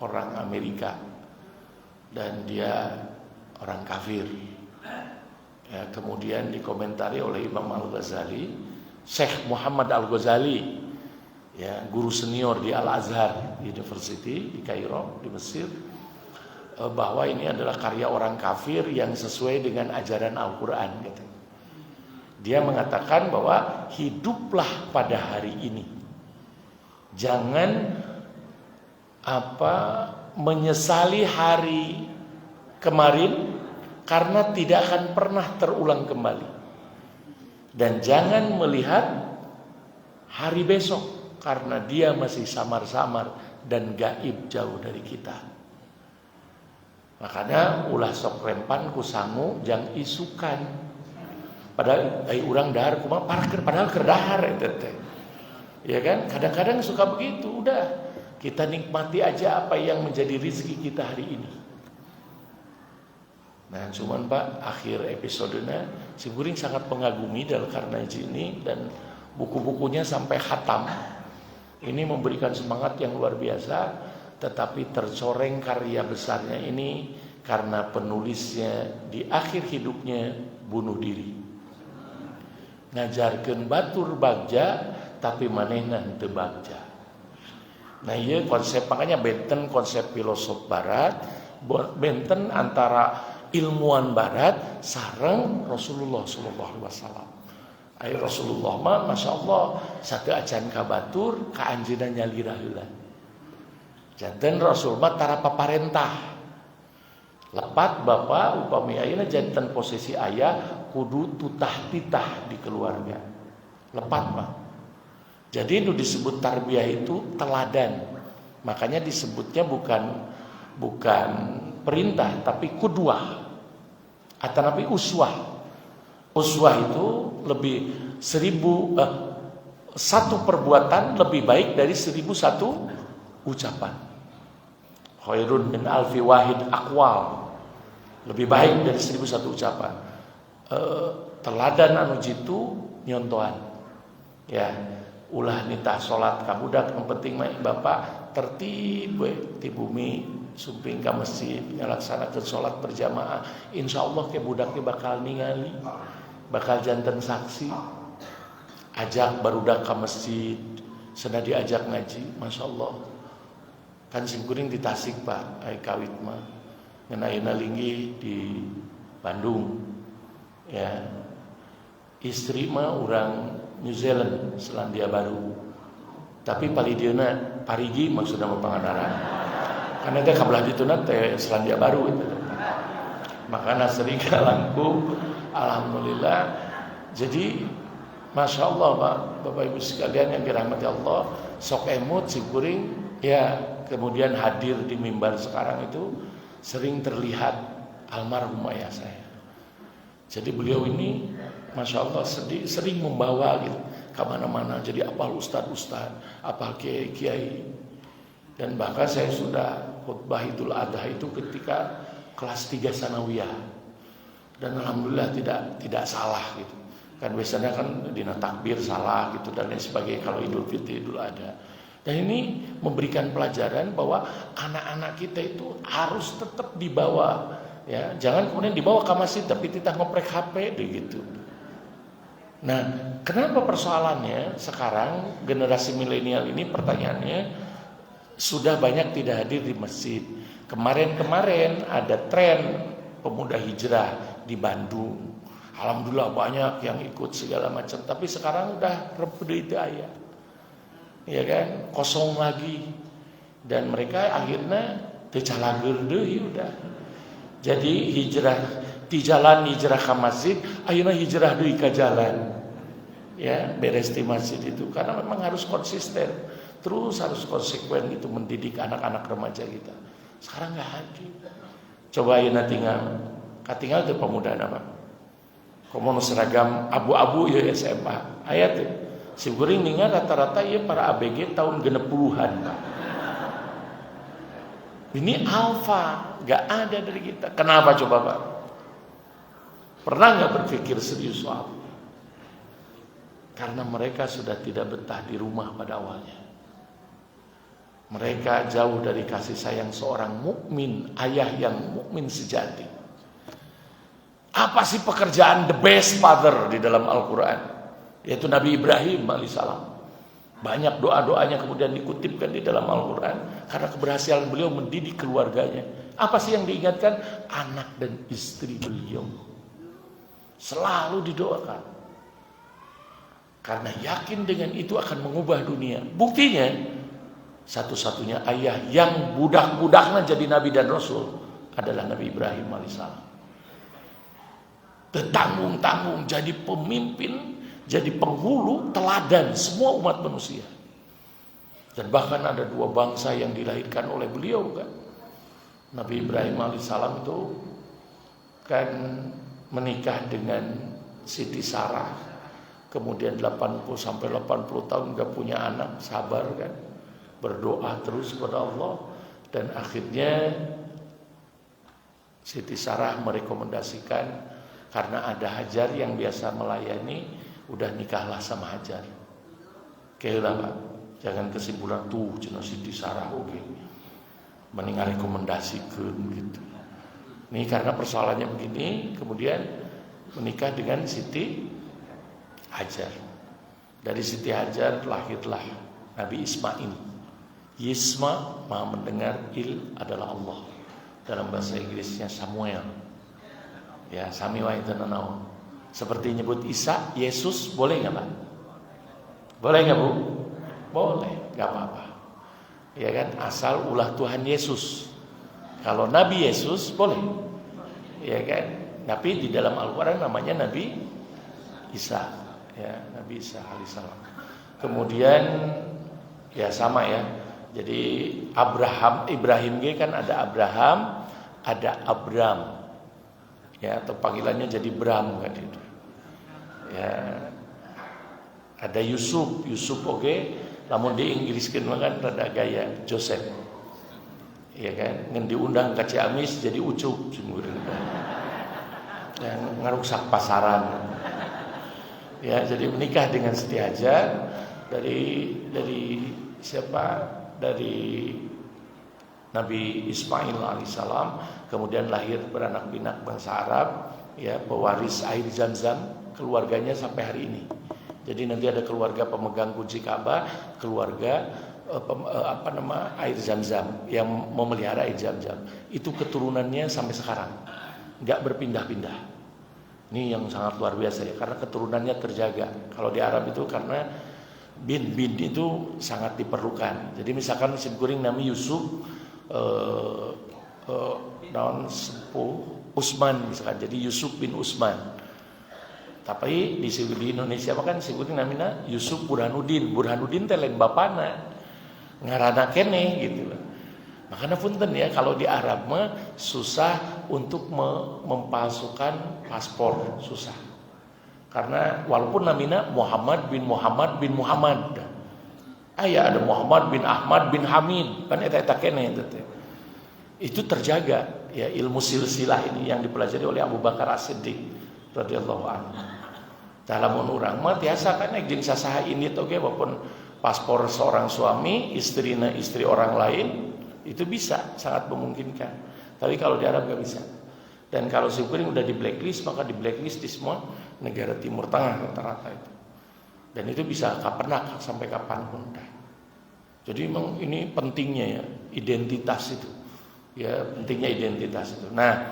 A: orang Amerika, dan dia orang kafir. Ya, kemudian dikomentari oleh Imam Al-Ghazali, Syekh Muhammad Al-Ghazali, ya, guru senior di Al-Azhar University di Kairo di Mesir, bahwa ini adalah karya orang kafir yang sesuai dengan ajaran Al-Quran gitu. Dia mengatakan bahwa hiduplah pada hari ini, jangan menyesali hari kemarin karena tidak akan pernah terulang kembali, dan jangan melihat hari besok karena dia masih samar-samar dan gaib jauh dari kita. Makanya ulah sok rempan ku sangu jang isukan, padahal urang dahar kumaha padahal keur dahar eta teh. Ya kan? Kadang-kadang suka begitu. Udah, kita nikmati aja apa yang menjadi rezeki kita hari ini. Nah, cuman Pak, akhir episodenya si Guring sangat mengagumi Dale Carnegie ini, dan buku-bukunya sampai khatam. Ini memberikan semangat yang luar biasa. Tetapi tercoreng karya besarnya ini karena penulisnya di akhir hidupnya bunuh diri. Ngajarkeun batur bagja tapi manehna teu bagja. Nah, ieu konsep, makanya benten konsep filosof barat, benten antara ilmuwan barat sareng Rasulullah sallallahu alaihi wasallam. Ayo Rasulullah mah masyaallah satu acan ka batur ka anjeunna nyalira heula. Janten Rasul mah tara paparentah. Lepat bapak upami ayeuna janten posisi ayah kudu tutah-titah di keluarga. Lepat mah. Jadi itu disebut tarbiyah itu teladan. Makanya disebutnya bukan perintah tapi qudwah. Atau nabi uswah. Uswah itu lebih satu perbuatan lebih baik dari 1001 ucapan. Khairun min alfi wahid aqwal, lebih baik dari 1001 ucapan. Teladan anu jitu nyontohan. Ya, ulah nitah salat ka budak, yang penting mah bapak tertib we di bumi, sumping ka masjid ngalaksanakeun salat berjamaah. Insyaallah ke budak ge bakal ningali, bakal janten saksi. Ajak barudak ka masjid, cenah diajak ngaji, masyaallah. Kan simkuring di Tasik Pak, ai kawit mah ngeunayna linggih di Bandung. Ya. Istri mah urang New Zealand, Selandia Baru. Tapi palidieuna parigi maksudna mah Pangandaran. Karena teh kabelah dituna teh Selandia Baru itu. Makana sering kalangkung, alhamdulillah. Jadi Masya Allah Pak, Bapak Ibu sekalian yang dirahmati Allah, sok emut simkuring ya. Kemudian hadir di mimbar sekarang itu sering terlihat almarhum ayah saya. Jadi beliau ini Masya Allah sering membawa gitu kemana-mana. Jadi apal ustad-ustad, apal kiai-kiai. Dan bahkan saya sudah khutbah Idul Adha itu ketika kelas 3 sanawiyah. Dan alhamdulillah tidak salah gitu. Kan biasanya kan dina takbir salah gitu dan lain sebagainya kalau Idul Fitri, Idul Adha. Dan ini memberikan pelajaran bahwa anak-anak kita itu harus tetap dibawa, ya. Jangan kemudian dibawa ke masjid tapi kita ngoprek HP gitu. Nah, kenapa persoalannya sekarang generasi milenial ini pertanyaannya sudah banyak tidak hadir di masjid. Kemarin ada tren pemuda hijrah di Bandung. Alhamdulillah banyak yang ikut segala macam. Tapi sekarang udah repedet ayah, ya kan, kosong lagi. Dan mereka akhirnya tecalager deui udah. Jadi hijrah di jalan hijrah ke masjid, ayeuna hijrah deui ka jalan. Ya, beres di masjid itu karena memang harus konsisten. Terus harus konsekuen gitu mendidik anak-anak remaja kita. Sekarang enggak hadir. Coba ayeuna tinggal teu pemuda apa? Komo seragam abu-abu ya SMA. Aya teh. Si guring ningan rata-rata ieu para ABG tahun 60-an. Ini alfa, enggak ada dari kita. Kenapa coba, Pak? Pernah enggak berpikir serius soal? Karena mereka sudah tidak betah di rumah pada awalnya. Mereka jauh dari kasih sayang seorang mukmin, ayah yang mukmin sejati. Apa sih pekerjaan the best father di dalam Al-Quran? Yaitu Nabi Ibrahim alaihissalam. Banyak doa-doanya kemudian dikutipkan di dalam Al-Quran karena keberhasilan beliau mendidik keluarganya. Apa sih yang diingatkan? Anak dan istri beliau selalu didoakan. Karena yakin dengan itu akan mengubah dunia. Buktinya satu-satunya ayah yang budak-budaknya jadi nabi dan rasul adalah Nabi Ibrahim alaihissalam. Tertanggung-tanggung jadi pemimpin, jadi penghulu, teladan semua umat manusia. Dan bahkan ada dua bangsa yang dilahirkan oleh beliau kan. Nabi Ibrahim alaihissalam itu kan menikah dengan Siti Sarah. Kemudian 80 sampai 80 tahun gak punya anak, sabar kan. Berdoa terus kepada Allah. Dan akhirnya Siti Sarah merekomendasikan, karena ada Hajar yang biasa melayani, udah nikahlah sama Hajar. Kayaklah Pak, jangan kesimpulan tuh cina Siti Sarah oke. Mending rekomendasikan gitu. Ini karena persoalannya begini, kemudian menikah dengan Siti Hajar. Dari Siti Hajar lahirlah Nabi Ismail. Yisma, maha mendengar, Il adalah Allah. Dalam bahasa Inggrisnya Samuel. Ya, samiwa itu nanaw. Seperti nyebut Isa, Yesus, boleh nggak Pak? Boleh nggak Bu? Boleh, nggak apa-apa. Ya kan, asal ulah Tuhan Yesus. Kalau Nabi Yesus boleh, ya kan. Tapi di dalam Al-Quran namanya Nabi Isa, ya Nabi Isa alaihissalam. Kemudian ya sama ya. Jadi Ibrahim kan ada Abraham, ada Abram. Ya, atau panggilannya jadi Bram kan itu. Ya. Ada Yusuf oke. Namun di Inggris kan rada gaya Joseph. Ya kan, ngan diundang ke Ciamis jadi ucup sumur. Yang ngarusak pasaran. Ya, jadi menikah dengan Siti Hajar dari siapa? Dari Nabi Ismail alaihissalam, kemudian lahir beranak pinak bangsa Arab, ya pewaris air Zam-Zam, keluarganya sampai hari ini. Jadi nanti ada keluarga pemegang kunci Ka'bah, keluarga air Zam-Zam yang memelihara air Zam-Zam. Itu keturunannya sampai sekarang, nggak berpindah-pindah. Ini yang sangat luar biasa ya, karena keturunannya terjaga. Kalau di Arab itu karena bin itu sangat diperlukan. Jadi misalkan si kuring nami Yusuf, daun sepuh Usman misalkan, jadi Yusuf bin Usman. Tapi di Indonesia kan si kuring namina Yusuf Burhanuddin teh lain bapana ngaranna keneh gitu. Makanya punten ya, kalau di Arab mah susah untuk mempalsukan paspor, susah. Karena walaupun namanya Muhammad bin Muhammad, ada Muhammad bin Ahmad bin Hamid, kan eta keneh itu terjaga. ya ilmu silsilah ini yang dipelajari oleh Abu Bakar As-Siddiq radhiyallahu anhu. Dalam orang mah tiasa kan jeung sasaha ini toge walaupun paspor seorang suami, istrina istri orang lain itu bisa, sangat memungkinkan. Tapi kalau di Arab gak bisa. Dan kalau syukurin udah di blacklist, maka di blacklist di semua negara Timur Tengah rata-rata itu. Dan itu bisa kapan sampai kapanpun. Jadi memang ini pentingnya ya identitas itu. Ya pentingnya identitas itu. Nah,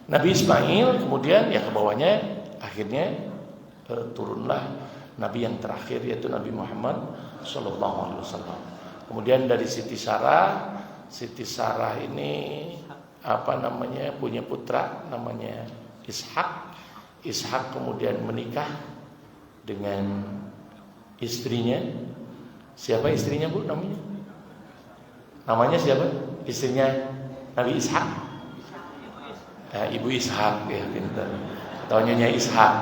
A: Nabi Ismail kemudian ya ke bawahnya akhirnya turunlah Nabi yang terakhir yaitu Nabi Muhammad Sallallahu Alaihi Wasallam. Kemudian dari Siti Sarah ini punya putra namanya Ishak kemudian menikah dengan istrinya. Siapa istrinya Bu namanya? Namanya siapa? Istrinya Nabi Ishak. Ibu Ishak ya pintar. Atau Nyonya Ishak.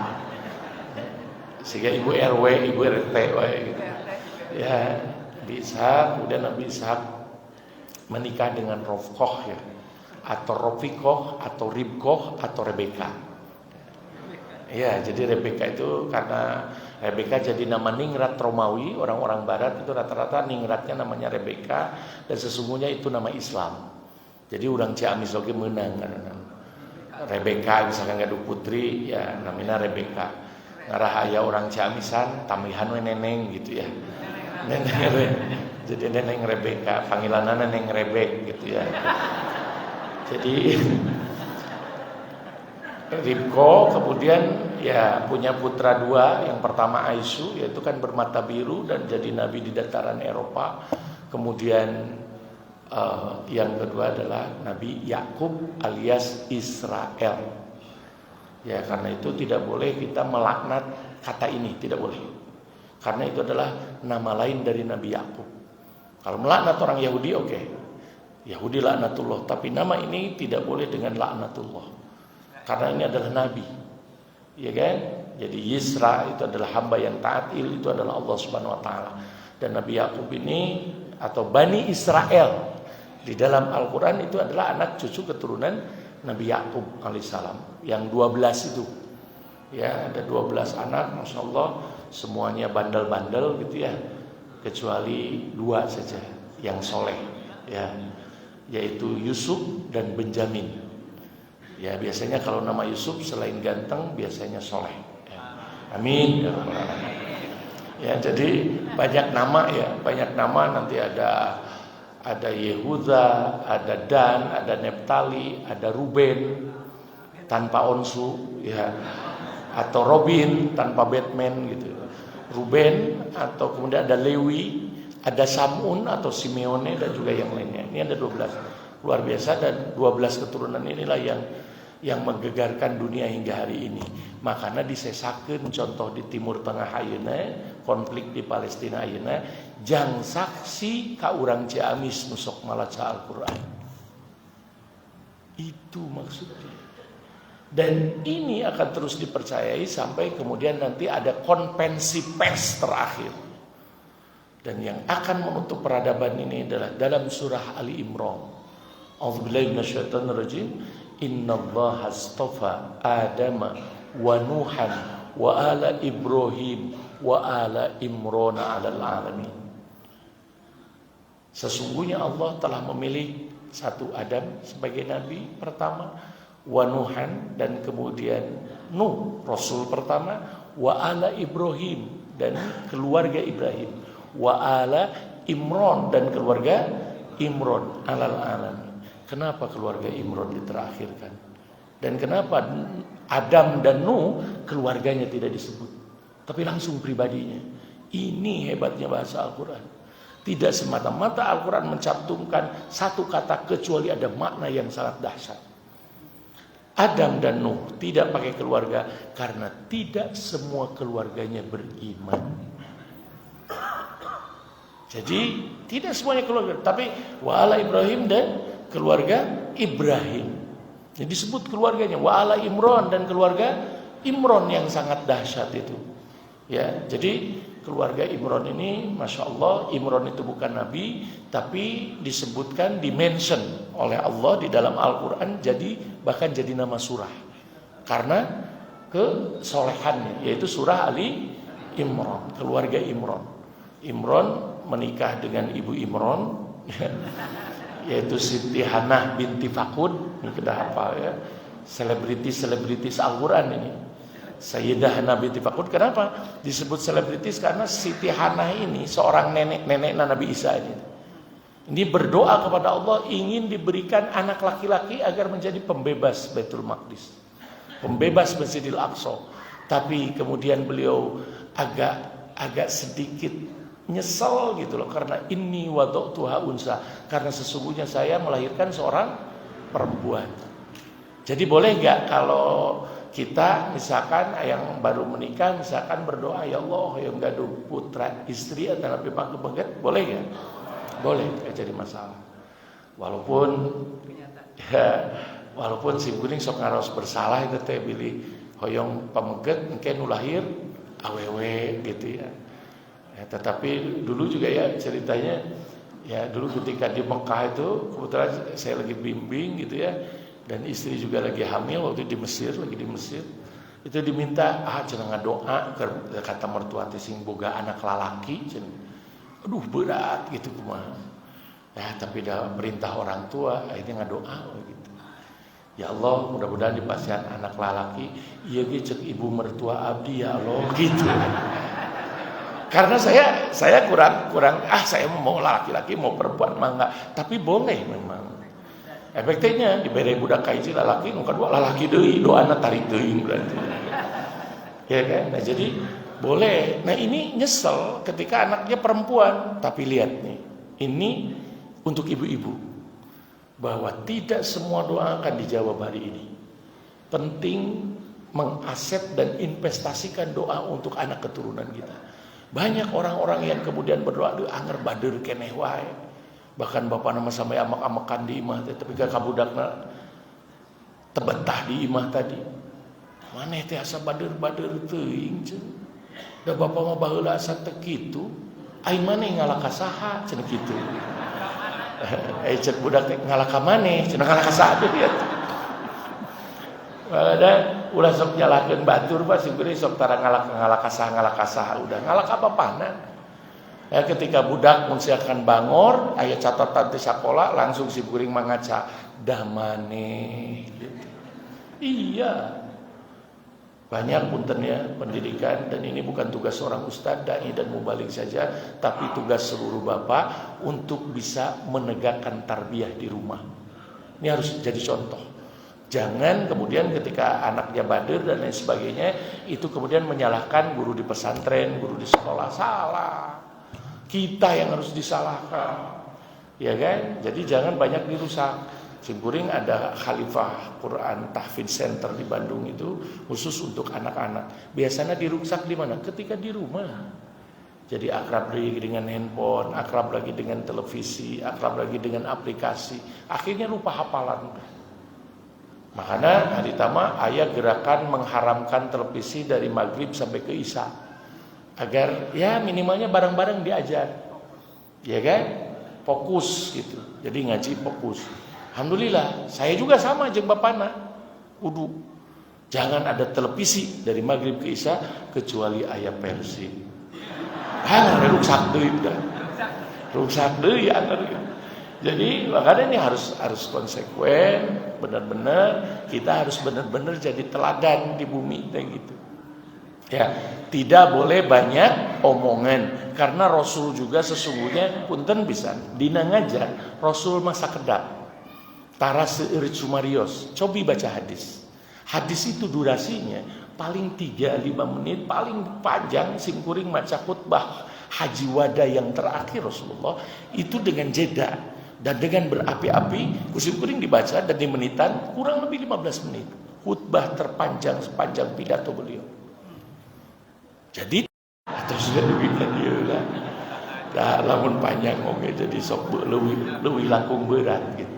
A: Sehingga Ibu RW, Ibu RT gitu. Ya, Nabi Ishak, kemudian Nabi Ishak menikah dengan Rofkoh ya. Atau Rofikoh, atau Ribkoh, atau Rebeka. Ya, jadi Rebeka itu karena Rebeka jadi nama ningrat Romawi, orang-orang barat itu rata-rata ningratnya namanya Rebeka dan sesungguhnya itu nama Islam. Jadi orang Ciamis oge menang karena Rebeka misalkan gaduh putri ya namanya Rebeka. Ngarah aya orang Ciamisan tamihan we neneng gitu ya. Neneng. Jadi neneng Rebeka, panggilanna neneng Rebek gitu ya. Jadi Ribko kemudian ya punya putra dua, yang pertama Aisyah yaitu kan bermata biru dan jadi nabi di dataran Eropa. Kemudian yang kedua adalah Nabi Yakub alias Israel. Ya karena itu tidak boleh kita melaknat kata ini, tidak boleh. Karena itu adalah nama lain dari Nabi Yakub. Kalau melaknat orang Yahudi oke. Yahudi laknatullah, tapi nama ini tidak boleh dengan laknatullah. Karena ini adalah nabi. Ya kan? Jadi Yisra itu adalah hamba yang taat, itu adalah Allah Subhanahu wa taala. Dan Nabi Yakub ini atau Bani Israel di dalam Al-Qur'an itu adalah anak cucu keturunan Nabi Yakub alaihissalam yang 12 itu. Ya, ada 12 anak, Masya Allah, semuanya bandel-bandel gitu ya. Kecuali 2 saja yang soleh, ya, yaitu Yusuf dan Benjamin. Ya biasanya kalau nama Yusuf selain ganteng biasanya soleh. Ya. Amin. Ya jadi banyak nama ya, banyak nama nanti ada Yehuda, ada Dan, ada Neptali, ada Ruben tanpa onsu, ya, atau Robin tanpa Batman gitu. Ruben atau kemudian ada Lewi, ada Samun atau Simeone dan juga yang lainnya. Ini ada 12 luar biasa dan 12 keturunan inilah yang menggegarkan dunia hingga hari ini. Makanya disesakeun contoh di Timur Tengah ayeuna, konflik di Palestina ayeuna, jang saksi ka urang Ciamis nu sok malaca Al-Qur'an. Itu maksudnya. Dan ini akan terus dipercayai sampai kemudian nanti ada konvensi pers terakhir. Dan yang akan menutup peradaban ini adalah dalam surah Ali Imran. A'udzubillahi minasyaitonir rajim. Innallaha astafa Adama wa Nuhan wa ala Ibrahim wa ala Imran 'alal alamin. Sesungguhnya Allah telah memilih satu Adam sebagai nabi pertama, wa Nuhan dan kemudian Nuh rasul pertama, wa ala Ibrahim dan keluarga Ibrahim, wa ala Imran dan keluarga Imran 'alal alamin. Kenapa keluarga Imran diterakhirkan? Dan kenapa Adam dan Nuh keluarganya tidak disebut, tapi langsung pribadinya? Ini hebatnya bahasa Al-Quran. Tidak semata-mata Al-Quran mencantumkan satu kata kecuali ada makna yang sangat dahsyat. Adam dan Nuh tidak pakai keluarga karena tidak semua keluarganya beriman. Jadi tidak semuanya keluarga, tapi wa'ala Ibrahim dan keluarga Ibrahim. Jadi disebut keluarganya wa'ala Imran dan keluarga Imran yang sangat dahsyat itu. Ya, jadi keluarga Imron ini, Masya Allah, Imron itu bukan Nabi, tapi disebutkan, dimention oleh Allah di dalam Al-Quran, bahkan jadi nama surah. Karena kesolehannya, yaitu surah Ali Imron, keluarga Imron. Imron menikah dengan ibu Imron, yaitu Siti Hanah binti Fakud. Ini kita hafal ya, selebritis Al-Quran ini. Sayyidah Hana binti Fakud. Kenapa disebut selebritis? Karena Siti Hana ini seorang nenek Nabi Isa ini berdoa kepada Allah ingin diberikan anak laki-laki agar menjadi pembebas Baitul Maqdis, pembebas Masjidil Aqsa. Tapi kemudian beliau agak sedikit nyesel gitu loh, karena inni wada'tuha unsa, karena sesungguhnya saya melahirkan seorang perempuan. Jadi boleh nggak kalau kita misalkan yang baru menikah misalkan berdoa, ya Allah yang gaduh putra istri atau lebih banget, boleh nggak? Boleh, nggak jadi masalah. Walaupun si kuning sok ngaros bersalah itu teh pilih hoyong pameget mungkin lahir awewe gitu ya. Tetapi dulu juga ya ceritanya, ya dulu ketika di Mekah itu kebetulan saya lagi bimbing gitu ya, dan istri juga lagi hamil waktu di Mesir, itu diminta cenah ngadoa kata mertua teh sing boga anak lalaki cenah. Aduh berat gitu kumaha. Ya tapi dah perintah orang tua akhirnya ngadoa gitu. Ya Allah, mudah-mudahan dipasihan anak lalaki, ieu ge ceuk ibu mertua abdi ya Allah gitu. Karena saya kurang saya mau laki-laki mau perempuan mah enggak, tapi boleh memang. Efeknya diberi budak kaiji lalaki, nu kadua lalaki deui, doana tarik teuing berarti. Ya kan? Nah, jadi boleh. Nah, ini nyesel ketika anaknya perempuan, tapi lihat nih. Ini untuk ibu-ibu bahwa tidak semua doa akan dijawab hari ini. Penting mengaset dan investasikan doa untuk anak keturunan kita. Banyak orang-orang yang kemudian berdoa, anger bader keneh wae. Bahkan bapak nama sampai amak-amakan di imah tapi gak kabudakna tebetah di imah tadi. Maneh teh asa bader-bader teuing cenah. Da bapak mah baheula asa teu kitu. Aing maneh ngalaka saha cenah kitu. Cek budak teh ngalaka maneh cenah ngalaka saha deui ya. Ada ulah sok nyalakeun batur pas sing sok tara ngalaka saha udah ngalaka apa-apana. Ya, ketika budak mensiapkan bangor, aya catatan di sekolah, langsung si guring mangaca damane gitu. Iya. Banyak punten ya pendidikan, dan ini bukan tugas seorang ustadz, dai dan mubalik saja, tapi tugas seluruh bapak untuk bisa menegakkan tarbiyah di rumah. Ini harus jadi contoh. Jangan kemudian ketika anaknya bader dan lain sebagainya, itu kemudian menyalahkan guru di pesantren, guru di sekolah. Salah. Kita yang harus disalahkan, ya kan? Jadi jangan banyak dirusak. Simpuring ada Khalifah Quran Tahfidz Center di Bandung itu khusus untuk anak-anak. Biasanya dirusak di mana? Ketika di rumah. Jadi akrab lagi dengan handphone, akrab lagi dengan televisi, akrab lagi dengan aplikasi. Akhirnya lupa hafalan. Makanya hari tama ayat gerakan mengharamkan televisi dari maghrib sampai ke isya. Agar ya minimalnya bareng-bareng diajar, ya kan, fokus gitu. Jadi ngaji fokus. Alhamdulillah, saya juga sama jeung bapana. Kudu jangan ada televisi dari maghrib ke isya kecuali aya Persib. Rusak deui udah. Rusak deui anger. Jadi makanya ini harus konsekuen, benar-benar kita harus benar-benar jadi teladan di bumi kayak gitu. Ya, tidak boleh banyak omongan karena Rasul juga sesungguhnya punten bisa dina ngajar Rasul masa kedap tara seueur sumarios. Cobi baca hadis. Hadis itu durasinya paling 3-5 menit, paling panjang simkuring maca khutbah haji wada yang terakhir Rasulullah itu dengan jeda dan dengan berapi-api simkuring dibaca dan di menitan kurang lebih 15 menit. Khutbah terpanjang sepanjang pidato beliau. Jadi terus dibikin dia lah. Dah lamun panjang oke jadi sok leuwih langkung berat gitu.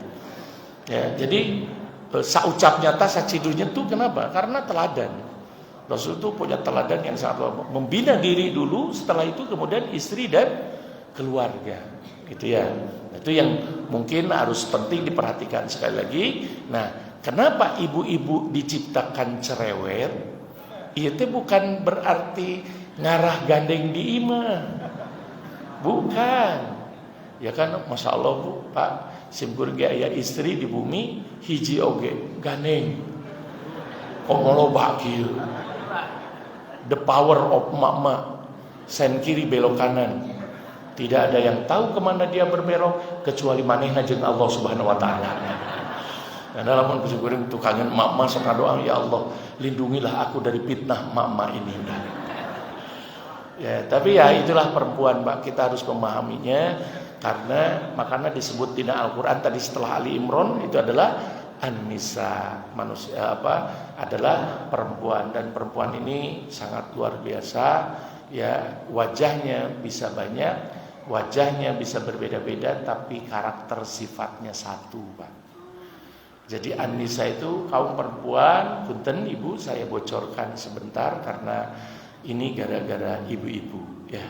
A: Ya, jadi saucapnya ta sacidurnya tuh kenapa? Karena teladan. Rasul itu punya teladan yang sangat luar biasa. Membina diri dulu, setelah itu kemudian istri dan keluarga. Gitu ya. Itu yang mungkin harus penting diperhatikan sekali lagi. Nah, kenapa ibu-ibu diciptakan cerewet? Itu bukan berarti ngarah gandeng di imah. Bukan. Ya kan, Masya Allah Bu, Pak, simpur ge aya istri di bumi, hiji oge, gandeng. Omolo bakil. The power of mama. Sen kiri belok kanan. Tidak ada yang tahu kemana dia berbelok kecuali manehna jeung Allah Subhanahu wa taala. Karena lamun kuring tukangan mak-mak sok doa, ya Allah, lindungilah aku dari fitnah mak-mak ini. Ya, tapi ya itulah perempuan, Pak. Kita harus memahaminya karena makanya disebut di Al-Qur'an tadi setelah Ali Imran itu adalah An-Nisa, manusia adalah perempuan, dan perempuan ini sangat luar biasa. Ya, wajahnya bisa banyak, wajahnya bisa berbeda-beda, tapi karakter sifatnya satu, Pak. Jadi An-Nisa itu kaum perempuan. Punten Ibu, saya bocorkan sebentar karena ini gara-gara ibu-ibu ya.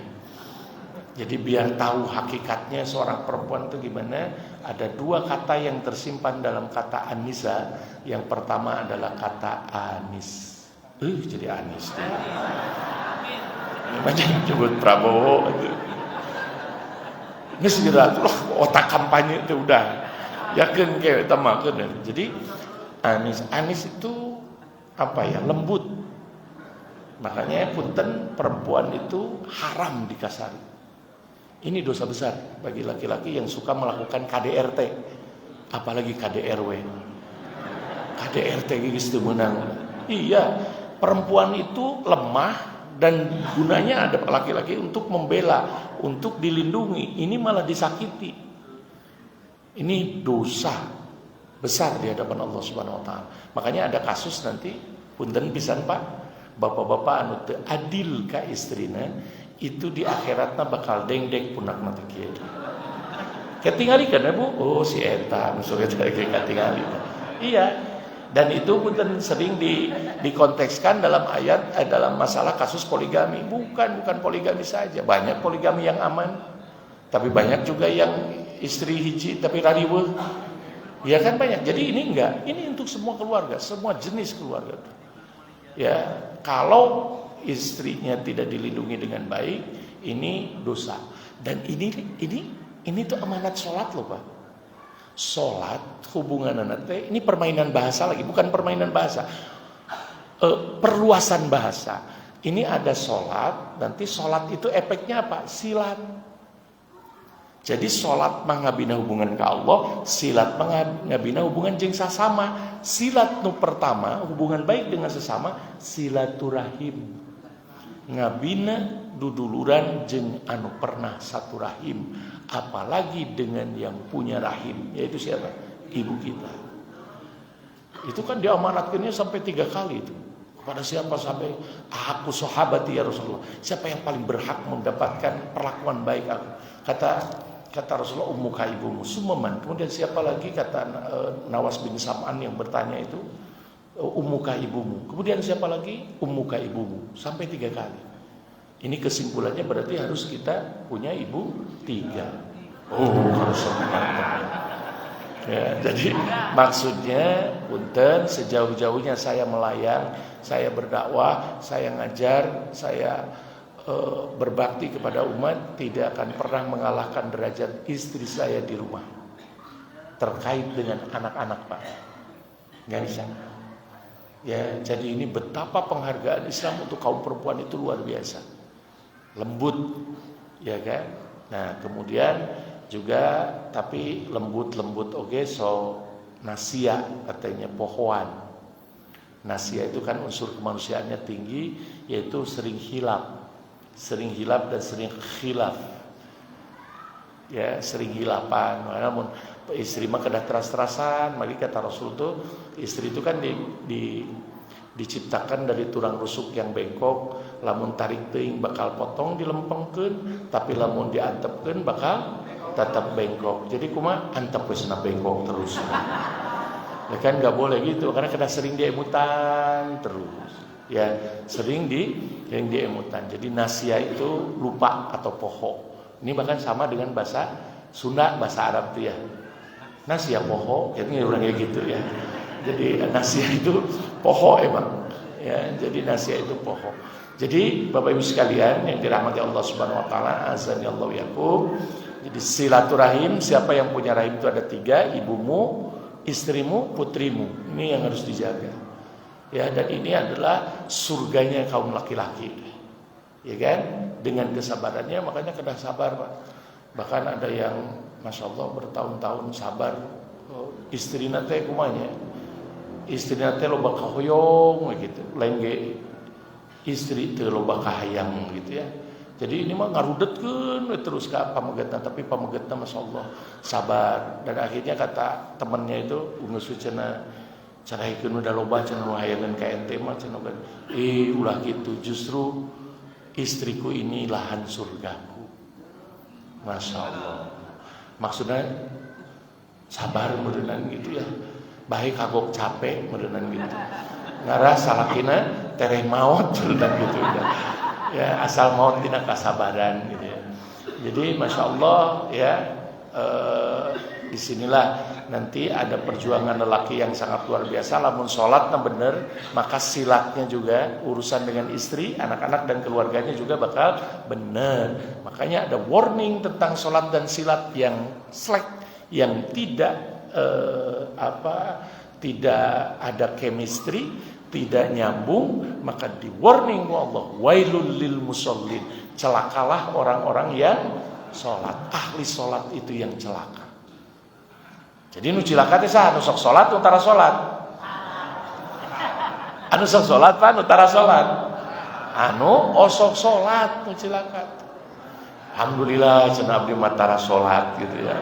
A: Jadi biar tahu hakikatnya seorang perempuan itu gimana. Ada dua kata yang tersimpan dalam kata An-Nisa. Yang pertama adalah kata Anis. Jadi Anis. Macam nyebut Prabowo. Ini segera otak kampanye itu udah. Yakin kayak tamakan. Jadi Anis itu apa ya, lembut. Makanya punten perempuan itu haram dikasari. Ini dosa besar bagi laki-laki yang suka melakukan KDRT, apalagi KDRW. KDRT gitu menang. Iya, perempuan itu lemah dan gunanya ada laki-laki untuk membela, untuk dilindungi. Ini malah disakiti. Ini dosa besar di hadapan Allah Subhanahu wa taala. Makanya ada kasus nanti punten pisan Pak, bapak-bapak anu teu adil ka istrina, itu di akhiratna bakal dengdek punakna teh kieu. Ketinggalikeun Bu, oh si eta nu sok eta ketinggali. Iya. Dan itu punten sering dikontekskan dalam ayat dalam masalah kasus poligami. Bukan poligami saja, banyak poligami yang aman. Tapi banyak juga yang istri hiji tapi rariweuh. Ya kan banyak. Jadi ini enggak, ini untuk semua keluarga, semua jenis keluarga. Ya, kalau istrinya tidak dilindungi dengan baik, ini dosa. Dan ini tuh amanat sholat loh Pak. Sholat hubungan anak teh ini permainan bahasa lagi, bukan permainan bahasa. Perluasan bahasa. Ini ada sholat, nanti sholat itu efeknya apa? Silat. Jadi sholat mangabina hubungan ke Allah, silat mangabina hubungan jeung sasama. Silat nu pertama, hubungan baik dengan sesama, silaturahim. Ngabina duduluran jeung anu pernah satu rahim, apalagi dengan yang punya rahim, yaitu siapa? Ibu kita. Itu kan diamanatkannya sampai 3 kali itu. Kepada siapa? Sampai aku sahabati ya Rasulullah. Siapa yang paling berhak mendapatkan perlakuan baik aku? Kata Rasulullah, ummuka ibumu. Sumaman. Kemudian siapa lagi? Kata Nawas bin Sam'an yang bertanya itu, ummuka ibumu. Kemudian siapa lagi? Ummuka ibumu. Sampai 3 kali. Ini kesimpulannya berarti harus kita punya ibu 3. Harus ya, jadi maksudnya punten, sejauh-jauhnya saya melayang, saya berdakwah, saya ngajar, saya berbakti kepada umat, tidak akan pernah mengalahkan derajat istri saya di rumah terkait dengan anak-anak Pak. Nggak bisa. Ya, jadi ini betapa penghargaan Islam untuk kaum perempuan itu luar biasa. Lembut, ya kan? Nah, kemudian juga tapi lembut oke, so nasia katanya pohon. Nasia itu kan unsur kemanusiaannya tinggi, yaitu sering hilap dan sering khilaf. Ya, sering hilapan. Namun istri mah kedah teras-terasan, maka kata Rasul tuh istri itu kan diciptakan dari tulang rusuk yang bengkok, lamun tarik teuing bakal potong dilempengkeun, tapi lamun diantepkeun bakal tetap bengkok. Jadi kumaha antep we cenah bengkok terus. Ya kan enggak boleh gitu karena kena sering dia emutan terus. Ya, sering diemutan. Jadi nasia itu lupa atau poho. Ini bahkan sama dengan bahasa Sunda, bahasa Arab tuh ya. Nasia poho, ini orangnya gitu ya. Jadi nasia itu poho emang. Ya, jadi nasia itu poho. Jadi Bapak Ibu sekalian yang dirahmati Allah Subhanahu wa taala, azani Allah yakum. Jadi silaturahim, siapa yang punya rahim itu ada 3, ibumu, istrimu, putrimu. Ini yang harus dijaga. Ya, dan ini adalah surganya kaum laki-laki. Ya kan? Dengan kesabarannya makanya kena sabar, Pak. Bahkan ada yang Masya Allah bertahun-tahun sabar. Istrina teh kumanya. Istrina teh loba kahoyong gitu. Lain ge istri teh loba kahayang gitu ya. Jadi ini mah ngarudetkeun terus ke pamegetna, tapi pamegetna Masya Allah sabar. Dan akhirnya kata temannya itu geus cenah carahikeun udah loba cenah hayangan ka ente mah cenah ulah gitu. Justru istriku ini lahan surgaku. Masya Allah. Maksudnya sabar meureunnan gitu ya. Baik kagok capek meureunnan gitu. Ngaras salakina tereh maot meureunnan gitu ya. Asal maot tina kasabaran gitu ya. Jadi Masya Allah ya, disinilah nanti ada perjuangan lelaki yang sangat luar biasa. Lamun sholatnya bener, maka silatnya juga urusan dengan istri, anak-anak dan keluarganya juga bakal bener. Makanya ada warning tentang sholat dan silat yang slack, yang tidak tidak ada chemistry, tidak nyambung, maka di warning Allah, wailul lil musallin, celakalah orang-orang yang sholat. Ahli sholat itu yang celaka. Jadi nu cilaka teh saha? Nu sok salat utara salat. Anu sok salat pan utara salat. Anu osok salat nu cilaka. Alhamdulillah cenah abdi mah tara salat gitu ya.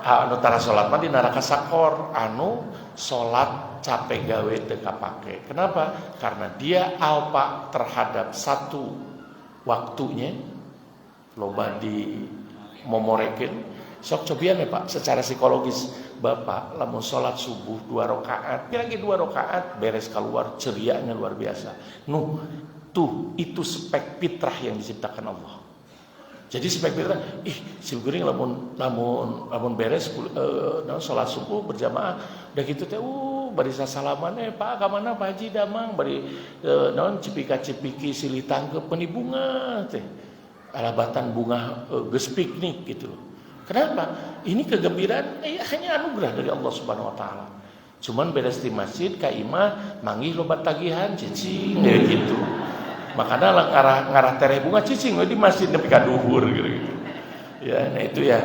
A: Anu tara salat mah di neraka sakor. Anu salat capek gawe teu kapake. Kenapa? Karena dia alpa terhadap satu waktunya loba di momorekeun. Sok cobian ya Pak, secara psikologis Bapak lamun sholat subuh 2 rakaat, lagi 2 rakaat beres keluar cerianya luar biasa. Nuh, tuh itu spek fitrah yang diciptakan Allah. Jadi spek fitrah, sil geuring lamun beres sholat subuh berjamaah, udah gitu teh bari sasalaman Pak ka mana Pak Haji damang bari naon cipika-cipiki silih tangkep peni bunga teh. Alabatan bunga geus piknik gitu loh. Kenapa? Ini kegembiraan hanya anugerah dari Allah Subhanahu wa taala. Cuman beres di masjid ka imah manggih loba tagihan cicing gitu. Makanya ngarah tereh bunga cicing di masjid nepi ka duhur gitu. Ya, nah itu ya.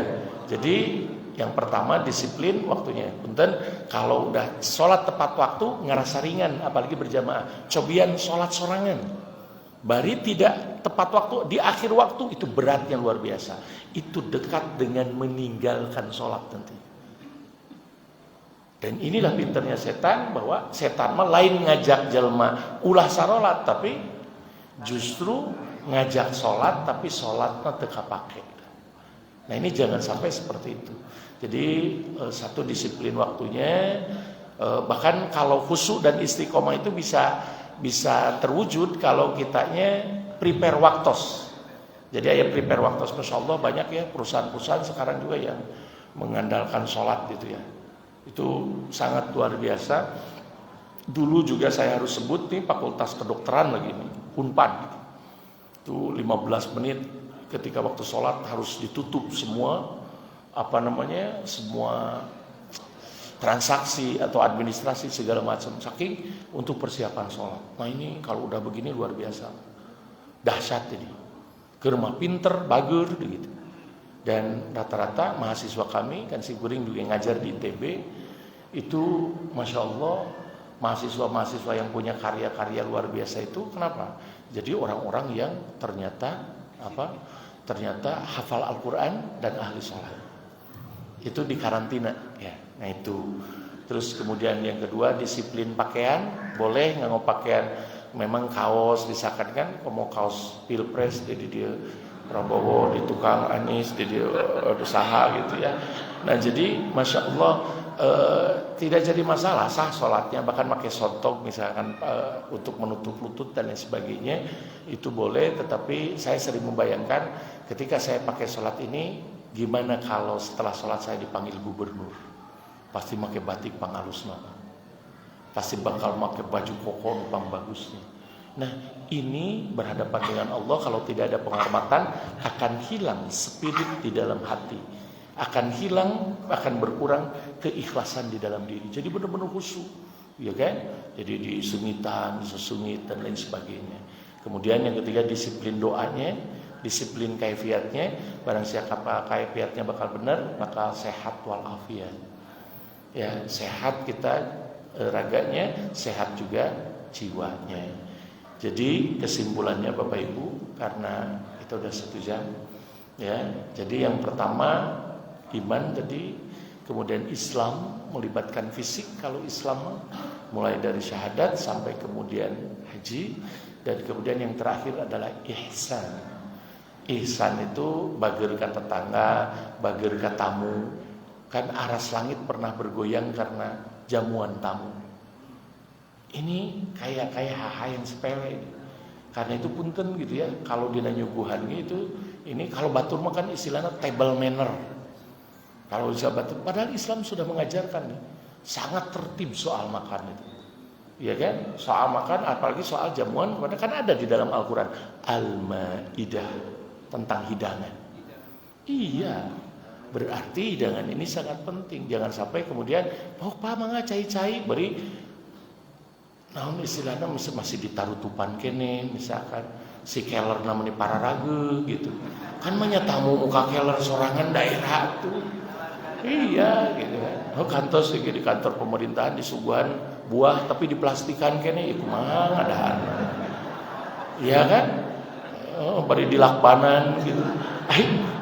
A: Jadi yang pertama disiplin waktunya. Punten kalau udah sholat tepat waktu ngerasa ringan apalagi berjamaah. Cobian sholat sorangan. Bari tidak tepat waktu, di akhir waktu itu beratnya luar biasa. Itu dekat dengan meninggalkan sholat nanti. Dan inilah pinternya setan, bahwa setan mah lain ngajak jelma ulah sarolat, tapi justru ngajak sholat, tapi sholatnya teu kapake. Nah ini jangan sampai seperti itu. Jadi satu disiplin waktunya, bahkan kalau khusyuk dan istiqomah itu bisa terwujud kalau kitanya prepare waktos. Jadi ayat prepare waktos, Masya Allah banyak ya perusahaan-perusahaan sekarang juga yang mengandalkan sholat gitu ya. Itu sangat luar biasa. Dulu juga saya harus sebut nih fakultas kedokteran lagi nih, Unpad. Itu 15 menit ketika waktu sholat harus ditutup semua semua transaksi atau administrasi segala macam saking untuk persiapan sholat. Nah ini kalau udah begini luar biasa, dahsyat ini. Kerma pinter, bager gitu. Dan rata-rata mahasiswa kami kan si Guring juga ngajar di ITB itu, masya Allah mahasiswa-mahasiswa yang punya karya-karya luar biasa itu. Kenapa? Jadi orang-orang yang ternyata hafal Al-Quran dan ahli sholat. Itu di karantina ya. Nah itu. Terus kemudian yang kedua disiplin pakaian, boleh nganggo pakaian memang kaos misalkan kan mau kaos pilpres jadi dia Prabowo di tukang Anies jadi usaha gitu ya. Nah jadi masya Allah tidak jadi masalah, sah sholatnya, bahkan pakai sontok misalkan untuk menutup lutut dan lain sebagainya itu boleh. Tetapi saya sering membayangkan ketika saya pakai sholat ini, gimana kalau setelah sholat saya dipanggil gubernur, pasti pakai batik pangalus nama, pasti bakal pakai baju koko pang bagusnya. Nah ini berhadapan dengan Allah, kalau tidak ada penghormatan akan hilang spirit di dalam hati, akan hilang, akan berkurang keikhlasan di dalam diri. Jadi benar-benar khusyuk, ya kan? Jadi disungitan, sesungit dan lain sebagainya. Kemudian yang ketiga disiplin doanya, disiplin kaifiatnya. Barang siapa kaifiatnya bakal benar, bakal sehat walafiat. Ya, sehat kita raganya, sehat juga jiwanya. Jadi kesimpulannya Bapak Ibu, karena kita udah 1 jam, ya. Jadi yang pertama iman tadi, kemudian Islam melibatkan fisik kalau Islam, mulai dari syahadat sampai kemudian haji, dan kemudian yang terakhir adalah ihsan. Ihsan itu bager ka tetangga, bager ka tamu. Kan aras langit pernah bergoyang karena jamuan tamu. Ini kayak hal yang sepele. Karena itu punten gitu ya, kalau dina nyuguhan gitu, ini kalau batur makan istilahnya table manner. Kalau batur, padahal Islam sudah mengajarkan nih, sangat tertib soal makan itu. Iya kan? Soal makan, apalagi soal jamuan, kan ada di dalam Al-Qur'an Al-Maidah tentang hidangan. Iya. Berarti hidangan ini sangat penting. Jangan sampai kemudian pak mangga cai-cai beri naon istilahnya masih ditaruh tupan kene, misalkan si keller namanya para ragu gitu. Kan banyak tamu muka keller sorangan daerah tuh. Iya gitu kan. Kantor sih di kantor pemerintahan disuguhan buah tapi diplastikan kene iku mah ngadahan. Iya kan? Bari dilakbanan gitu.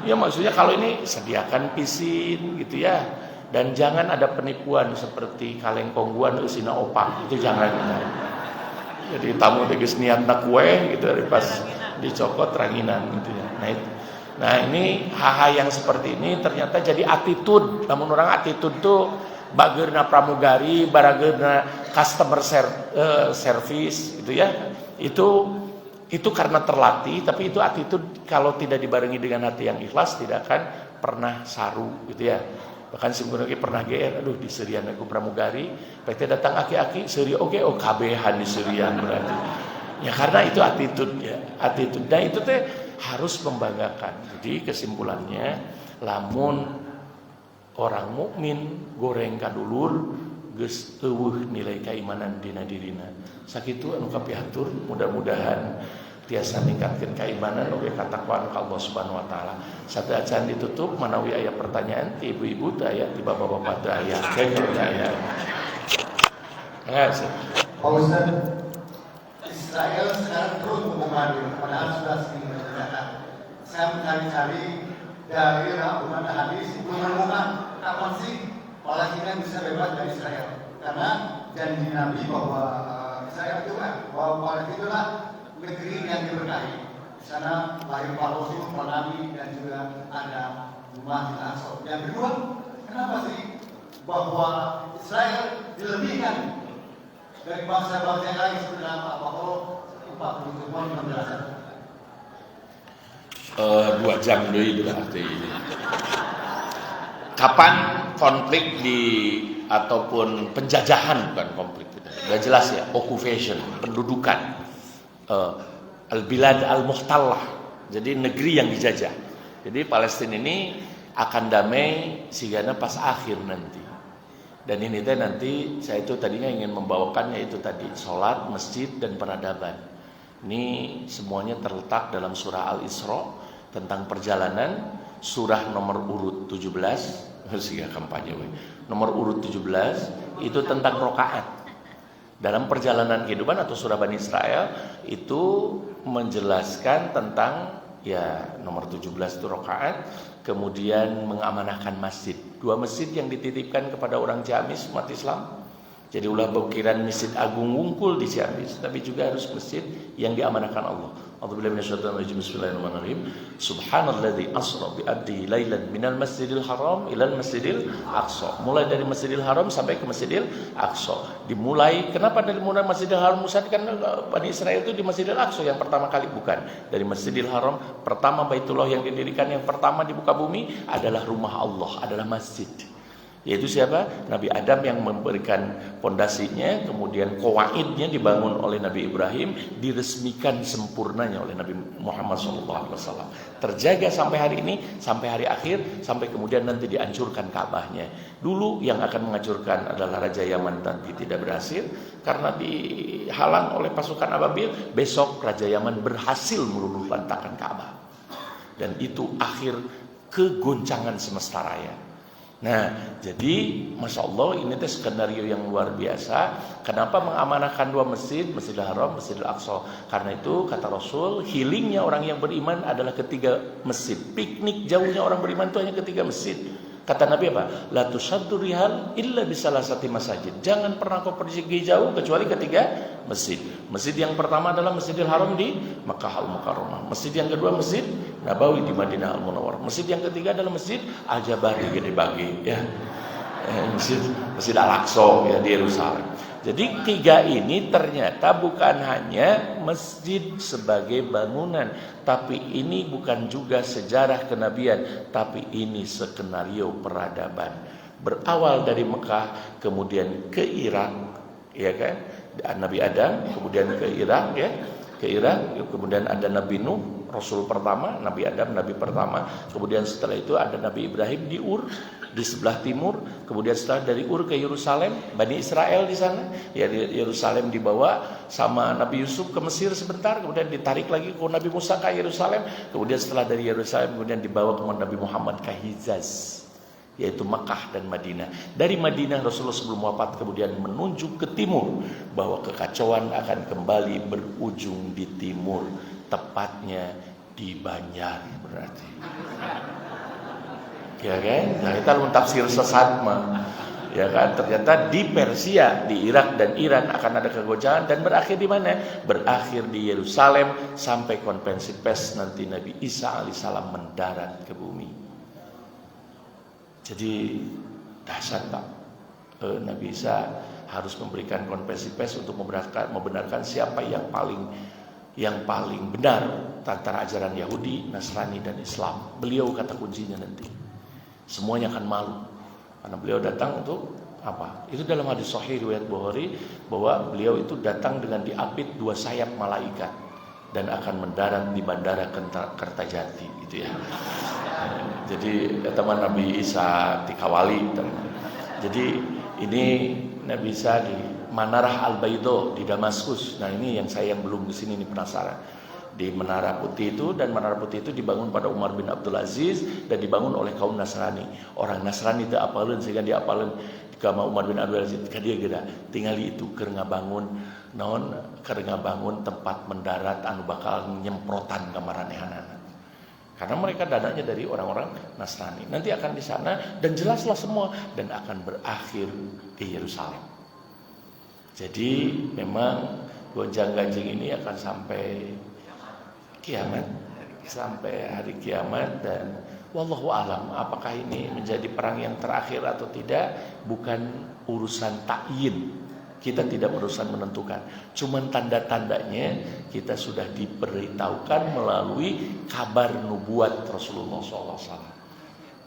A: Ya maksudnya kalau ini sediakan pisin gitu ya. Dan jangan ada penipuan seperti kaleng kongguan usina opak, itu jangan. Jadi tamu tegas niatna kue gitu, dari pas dicokot ranginan gitu ya. Nah ini hal-hal yang seperti ini ternyata jadi attitude. Namun orang attitude tuh bageurna pramugari, barageurna customer service gitu ya. Itu karena terlatih, tapi itu attitude kalau tidak dibarengi dengan hati yang ikhlas tidak akan pernah saru gitu ya. Bahkan sebenarnya pernah GR, aduh di serian aku pramugari, PT datang aki-aki seri oke kabehan di serian berarti. Ya karena itu attitude ya, attitude. Nah itu teh harus membanggakan. Jadi kesimpulannya, lamun orang mukmin goreng kadulur geus eueuh nilai keimanan dina dirina. Sakitu anu kapiatur, mudah-mudahan tiasa ningkatkeun keimanan oge katakwaan ka Allah Subhanahu wa taala. Sateacan ditutup manawi aya pertanyaan ti ibu-ibu teh aya, ti bapak-bapak teh aya. Kayaknya aya.
B: Pak Ustaz, Israel sekarang terus membombardir, padahal sudah sering terjadi. Saya mencari-cari dari Al-Quran dan hadis menemukan kapan sih Palestina bisa bebas dari Israel. Karena janji Nabi bahwa Israel itu kan, bahwa Palestina itulah negeri yang diberkahi. Di sana lahir Pak Rasul, Pak Nabi, dan juga ada rumah Al-Aqsa. Yang kedua, kenapa sih bahwa Israel dilebihkan dari bangsa-bangsa yang lain seperti apa? Bahwa 40 tahun penjelasan.
A: 2 jam deui berarti ini. Kapan konflik ataupun penjajahan, bukan konflik itu. Udah jelas ya, occupation, pendudukan. Al-Bilad al-Muhtallah. Jadi negeri yang dijajah. Jadi Palestina ini akan damai sigana pas akhir nanti. Dan ini teh nanti saya itu tadinya ingin membawakannya itu tadi salat, masjid dan peradaban. Ini semuanya terletak dalam surah Al-Isra tentang perjalanan, surah nomor urut 17, sehingga kampanye nomor urut 17 itu tentang rokaat. Dalam perjalanan kehidupan atau surah Bani Israel itu menjelaskan tentang ya nomor 17 itu rokaat, kemudian mengamanahkan masjid. 2 masjid yang dititipkan kepada orang Ciamis umat Islam Jadi ulah bukiran Masjid Agung Wungkul di Ciamis, tapi juga harus masjid yang diamanahkan Allah. A'udzubillahi minasyaitonir rajim. Bismillahirrahmanirrahim. Subhanalladzi asra bi 'abdihi lailan minal masjidil haram ilal masjidil aqsa. Mulai dari Masjidil Haram sampai ke Masjidil Aqsa. Dimulai, kenapa dari mulai Masjidil Haram? Kan Bani Israel itu di Masjidil Aqsa yang pertama kali, bukan. Dari Masjidil Haram pertama Baitullah yang didirikan yang pertama di muka bumi adalah rumah Allah, adalah masjid. Yaitu siapa? Nabi Adam yang memberikan pondasinya, kemudian qawaidnya dibangun oleh Nabi Ibrahim, diresmikan sempurnanya oleh Nabi Muhammad SAW. Terjaga sampai hari ini, sampai hari akhir, sampai kemudian nanti dihancurkan Ka'bahnya. Dulu yang akan menghancurkan adalah Raja Yaman, tapi tidak berhasil karena dihalang oleh pasukan Ababil. Besok Raja Yaman berhasil meluluhlantakkan Ka'bah. Dan itu akhir kegoncangan semesta raya. Nah, jadi Masya Allah ini skenario yang luar biasa. Kenapa mengamanahkan dua masjid, Masjidil Haram, Masjidil Aqsa? Karena itu kata Rasul, healingnya orang yang beriman adalah ketiga masjid. Piknik jauhnya orang beriman itu hanya ketiga masjid. Kata Nabi apa? La tusaddu rihal illa bisalasati masajid. Jangan pernah kau pergi jauh kecuali ketiga masjid. Masjid yang pertama adalah Masjidil Haram di Makkah Al-Mukarramah. Masjid yang kedua Masjid Nabawi di Madinah Al-Munawwarah. Masjid yang ketiga adalah Masjid Al-Jabar di Gede Bage, ya. Masjid Al-Aqsa ya di Yerusalem. Jadi tiga ini ternyata bukan hanya masjid sebagai bangunan, tapi ini bukan juga sejarah kenabian, tapi ini skenario peradaban. Berawal dari Mekah, kemudian ke Irak, ya kan? Nabi Adam, kemudian ke Irak, ya. Ke Irak, kemudian ada Nabi Nuh, Rasul pertama, Nabi Adam, Nabi pertama. Kemudian setelah itu ada Nabi Ibrahim di Ur, di sebelah timur. Kemudian setelah dari Ur ke Yerusalem, Bani Israel di sana. Ya, di Yerusalem dibawa sama Nabi Yusuf ke Mesir sebentar, kemudian ditarik lagi ke Nabi Musa ke Yerusalem. Kemudian setelah dari Yerusalem, kemudian dibawa ke Nabi Muhammad ke Hijaz, yaitu Makkah dan Madinah. Dari Madinah Rasulullah sebelum wafat kemudian menunjuk ke timur, bahwa kekacauan akan kembali berujung di timur, tepatnya di Banjar berarti. Ya kan? Nah, kita belum tafsir sesat mah. Ya kan? Ternyata di Persia, di Irak dan Iran akan ada kegoncangan dan berakhir di mana? Berakhir di Yerusalem sampai konferensi pers nanti Nabi Isa alaihissalam mendarat ke bumi. Jadi dahsyat Pak. Nabi Isa harus memberikan konferensi pers untuk membenarkan siapa yang paling benar antara ajaran Yahudi, Nasrani dan Islam. Beliau kata kuncinya nanti. Semuanya akan malu karena beliau datang untuk apa? Itu dalam hadis sahih riwayat Bukhari bahwa beliau itu datang dengan diapit 2 sayap malaikat dan akan mendarat di bandara Kertajati gitu ya. Jadi teman Nabi Isa dikawali teman. Jadi ini Nabi Isa di Manarah Al-Baido di Damaskus. Nah ini yang saya belum kesini nih penasaran. Di Menara Putih itu, dan Menara Putih itu dibangun pada Umar bin Abdul Aziz dan dibangun oleh kaum Nasrani. Orang Nasrani itu apalun sehingga dia apalun kama Umar bin Abdul Aziz dia geda tinggali itu keur ngabangun naon keur ngabangun tempat mendarat anu bakal nyemprotan ka maranehanana. Karena mereka dananya dari orang-orang Nasrani. Nanti akan di sana dan jelaslah semua dan akan berakhir di Yerusalem. Jadi memang gonjang-ganjing ini akan sampai kiamat, sampai hari kiamat. Dan wallahu alam apakah ini menjadi perang yang terakhir atau tidak bukan urusan takyin. Kita tidak berurusan menentukan. Cuman tanda-tandanya kita sudah diberitahukan melalui kabar nubuat Rasulullah SAW.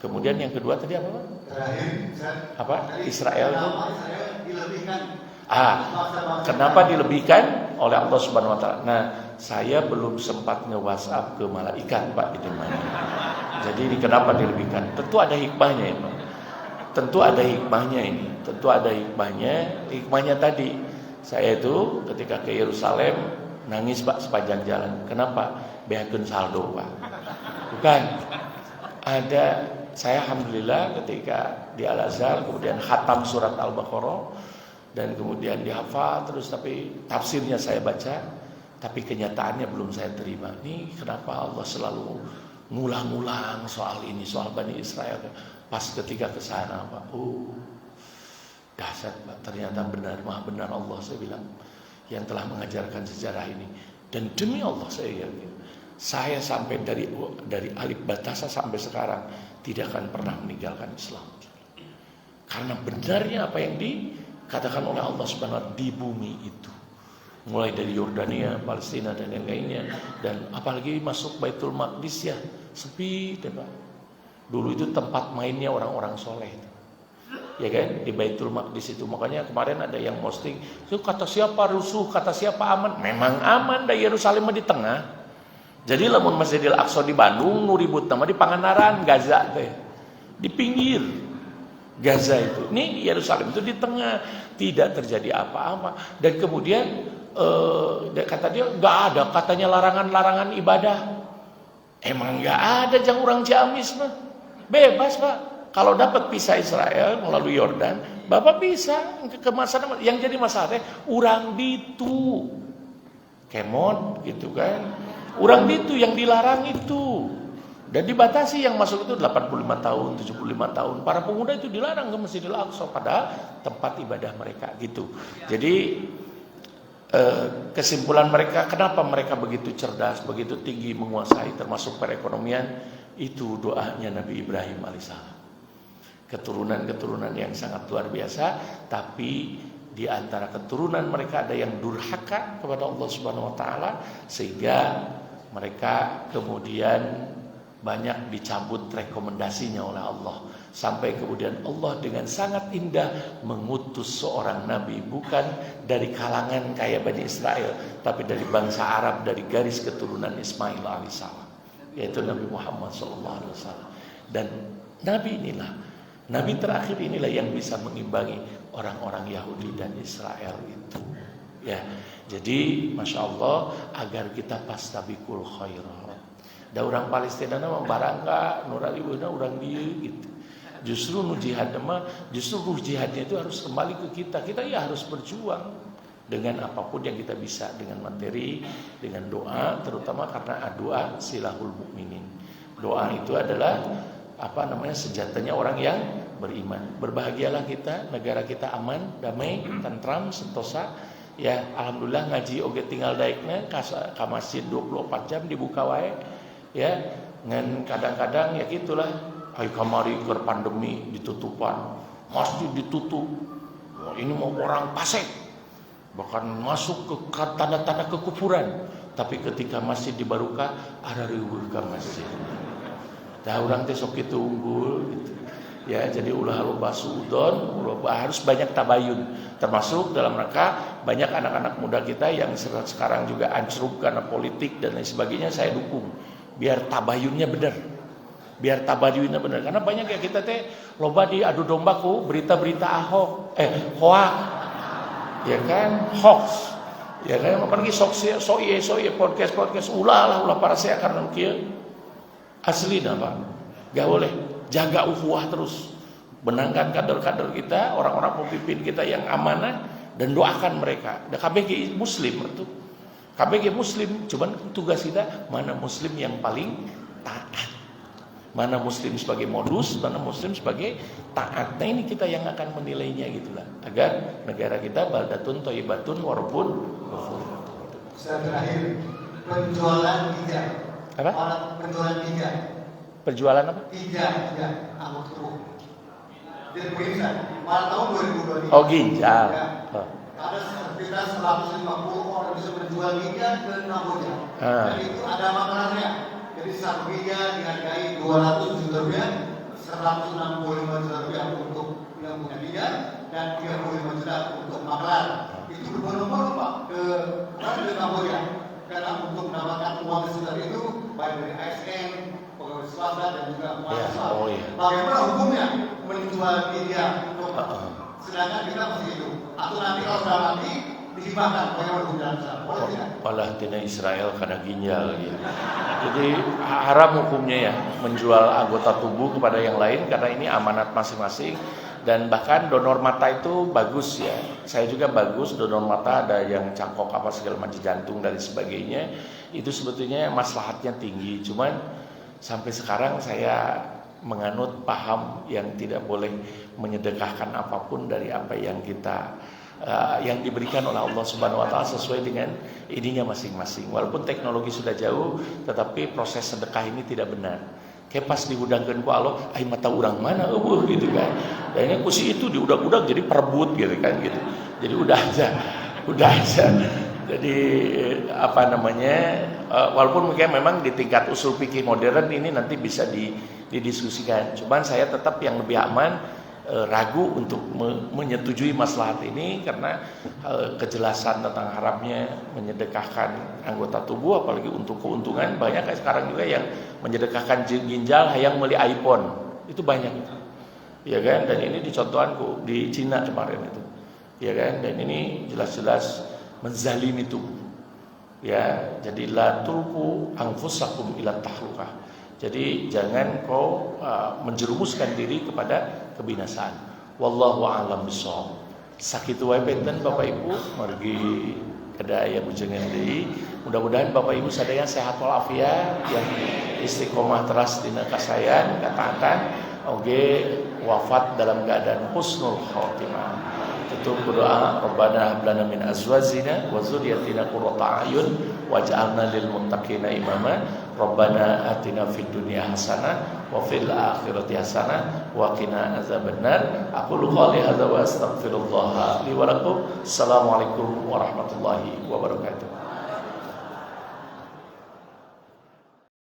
A: Kemudian yang kedua tadi apa? Apa? Israel itu? Kenapa dilebihkan oleh Allah Subhanahu Wa Taala? Nah, saya belum sempat nge-WhatsApp ke malaikat Pak itu mana. Jadi ini kenapa dilebihkan? Tentu ada hikmahnya ya Pak. Tentu ada hikmahnya ini. Tentu ada hikmahnya. Hikmahnya tadi saya itu ketika ke Yerusalem nangis Pak sepanjang jalan. Kenapa? Beakeun saldo Pak. Bukan. Ada saya alhamdulillah ketika di Al-Azhar kemudian khatam surat Al-Baqarah dan kemudian dihafal terus, tapi tafsirnya saya baca, tapi kenyataannya belum saya terima. Ini kenapa Allah selalu ngulang-ngulang soal ini, soal Bani Israel. Pas ketika ke sana Pak, dahsyat. ternyata benar, maha benar Allah, saya bilang, yang telah mengajarkan sejarah ini. Dan demi Allah saya yakin, saya sampai dari alif batasa sampai sekarang tidak akan pernah meninggalkan Islam. Karena benarnya apa yang dikatakan oleh Allah Subhanahu wa taala di bumi itu. Mulai dari Yordania, Palestina dan yang lainnya, dan apalagi masuk Baitul Maqdis ya, sepi Pak. Dulu itu tempat mainnya orang-orang soleh. Ya kan, di Baitul Maqdis itu. Makanya kemarin ada yang posting, itu kata siapa rusuh, kata siapa aman. Memang aman, da Yerusalem di tengah. Jadi lamun Masjidil Aqsa di Bandung, nu ribut nama di Pangandaran, Gaza teh. Di pinggir Gaza itu. Ini Yerusalem itu di tengah, tidak terjadi apa-apa. Dan kemudian kata dia nggak ada katanya larangan-larangan ibadah. Emang nggak ada jang urang Ciamis mah. Bebas Pak. Kalau dapat pisah Israel melalui Yordan, Bapak bisa ke masalah. Yang jadi masalah urang ditu. Kemon gitu kan. Urang ditu yang dilarang itu. Dan dibatasi yang masuk itu 85 tahun, 75 tahun. Para pemuda itu dilarang ke Masjidil Aqsa pada tempat ibadah mereka gitu. Jadi kesimpulan mereka, kenapa mereka begitu cerdas, begitu tinggi menguasai termasuk perekonomian, itu doanya Nabi Ibrahim alaihissalam. Keturunan-keturunan yang sangat luar biasa, tapi di antara keturunan mereka ada yang durhaka kepada Allah Subhanahu wa taala sehingga mereka kemudian banyak dicabut rekomendasinya oleh Allah, sampai kemudian Allah dengan sangat indah mengutus seorang nabi, bukan dari kalangan kayak Bani Israel, tapi dari bangsa Arab, dari garis keturunan Ismail alaihissalam, yaitu Nabi Muhammad SAW. Dan nabi inilah, nabi terakhir inilah yang bisa mengimbangi orang-orang Yahudi dan Israel itu. Ya, jadi masya Allah, agar kita pastabikul khairat. Da orang Palestina nama barangka nuraliuna orang dia gitu. Justru nu jihad mah, justru ruh jihadnya itu harus kembali ke kita. Kita ya harus berjuang dengan apapun yang kita bisa, dengan materi, dengan doa, terutama karena doa silahul mukminin. Doa itu adalah senjatanya orang yang beriman. Berbahagialah kita, negara kita aman, damai, tentram, sentosa. Ya, alhamdulillah ngaji oge tinggal daekna ka masjid 24 jam dibuka wae. Ya, ngan kadang-kadang ya gitulah. Hai kamari ke pandemi ditutupan, masjid ditutup. Oh, ini mau orang pasek, bahkan masuk ke tanda-tanda kekufuran. Tapi ketika masjid dibaruka, ada riweuh ka masjid. Dah urang teh sok kitu unggul gitu. Ya, jadi ulah loba suudon, harus banyak tabayun. Termasuk dalam rangka banyak anak-anak muda kita yang sekarang juga anjlok karena politik dan lain sebagainya, saya dukung. Biar tabayunnya benar. Biar tabayunnya benar. Karena banyak ya kita teh loba diadu domba ku berita-berita Ahok, hoax. Ya kan? Hoax. Ya kan, apalagi soie podcast ulah para saya karena kieu. Asli dah Pak. Gak boleh. Jaga ukhuwah terus. Benangkan kader-kader kita, orang-orang pemimpin kita yang amanah, dan doakan mereka. Dan KBG Muslim itu. KBG Muslim, cuman tugas kita mana Muslim yang paling taat, mana Muslim sebagai modus, mana Muslim sebagai taat. Nah ini kita yang akan menilainya gitulah, agar negara kita baldatun thayyibatun warabbun ghafur.
B: Terakhir, penjualan hijab.
A: Apa?
B: Penjualan hijab.
A: Perjualan apa?
B: Hijab, anggur keruh. Jadi begini, pada tahun 2022.
A: Oh, ginjal.
B: Ya.
A: Oh.
B: Ada sekitar 150 orang bisa menjual ginjal ke Kamboja. Dan itu ada makanannya. Jadi satu ginjal dihargai 200 juta rupiah, 165 juta rupiah untuk yang punya ginjal, dan 35 juta untuk makanan. Itu berbondong-bondong Pak ke Kamboja. Karena untuk mendapatkan uang sebesar itu baik dari ASN, pegawai swasta dan juga mahasiswa. Bagaimana hukumnya menjual ginjal untuk sedangkan kita masih hidup? Atau nanti kalau sudah mati dihibahkan, bagaimana hukumnya? Boleh tidak?
A: Palestina Israel karena ginjal ya. Jadi haram hukumnya ya menjual anggota tubuh kepada yang lain karena ini amanat masing-masing. Dan bahkan donor mata itu bagus ya. Saya juga bagus donor mata, ada yang cangkok apa segala macam, jantung dan sebagainya. Itu sebetulnya maslahatnya tinggi. Cuman sampai sekarang saya menganut paham yang tidak boleh menyedekahkan apapun dari apa yang kita yang diberikan oleh Allah Subhanahu wa taala sesuai dengan ininya masing-masing. Walaupun teknologi sudah jauh, tetapi proses sedekah ini tidak benar. Kayak pas diudangkeun ku Allah, ai mata urang mana eueuh gitu kan. Kayaknya kusi itu diudag-udag jadi perebut gitu kan gitu. Jadi udah aja. Jadi apa namanya? Walaupun mungkin memang di tingkat usul fikih modern ini nanti bisa didiskusikan. Cuman saya tetap yang lebih aman ragu untuk menyetujui maslahat ini karena kejelasan tentang haramnya menyedekahkan anggota tubuh, apalagi untuk keuntungan. Banyak kayak sekarang juga yang menyedekahkan ginjal hayang beli iPhone, itu banyak, ya kan? Dan ini dicontohkan di Cina kemarin itu, ya kan? Dan ini jelas-jelas menzalimi tubuh, ya. Jadi la tulqu anfusakum ila tahlukah. Jadi jangan kau menjerumuskan diri kepada kebinasaan. Wallahu a'lam bishawab. Sakitu wae benten Bapak Ibu margi kada aya bujengan deui. Mudah-mudahan Bapak Ibu sadaya sehat walafiat, yang istiqomah teras dina kasayan katakan oge wafat dalam keadaan husnul khotimah. Tutup berdoa, Rabbana hab lana min azwajina wa dzurriyyatina qurrata a'yun waj'alna lil muttaqina imama. Rabbana atina fid dunya hasanah wa fil akhirati hasanah wa qina azabannar. Aqulu qouli hadza wa astaghfirullah li wa lakum. Assalamualaikum warahmatullahi wabarakatuh.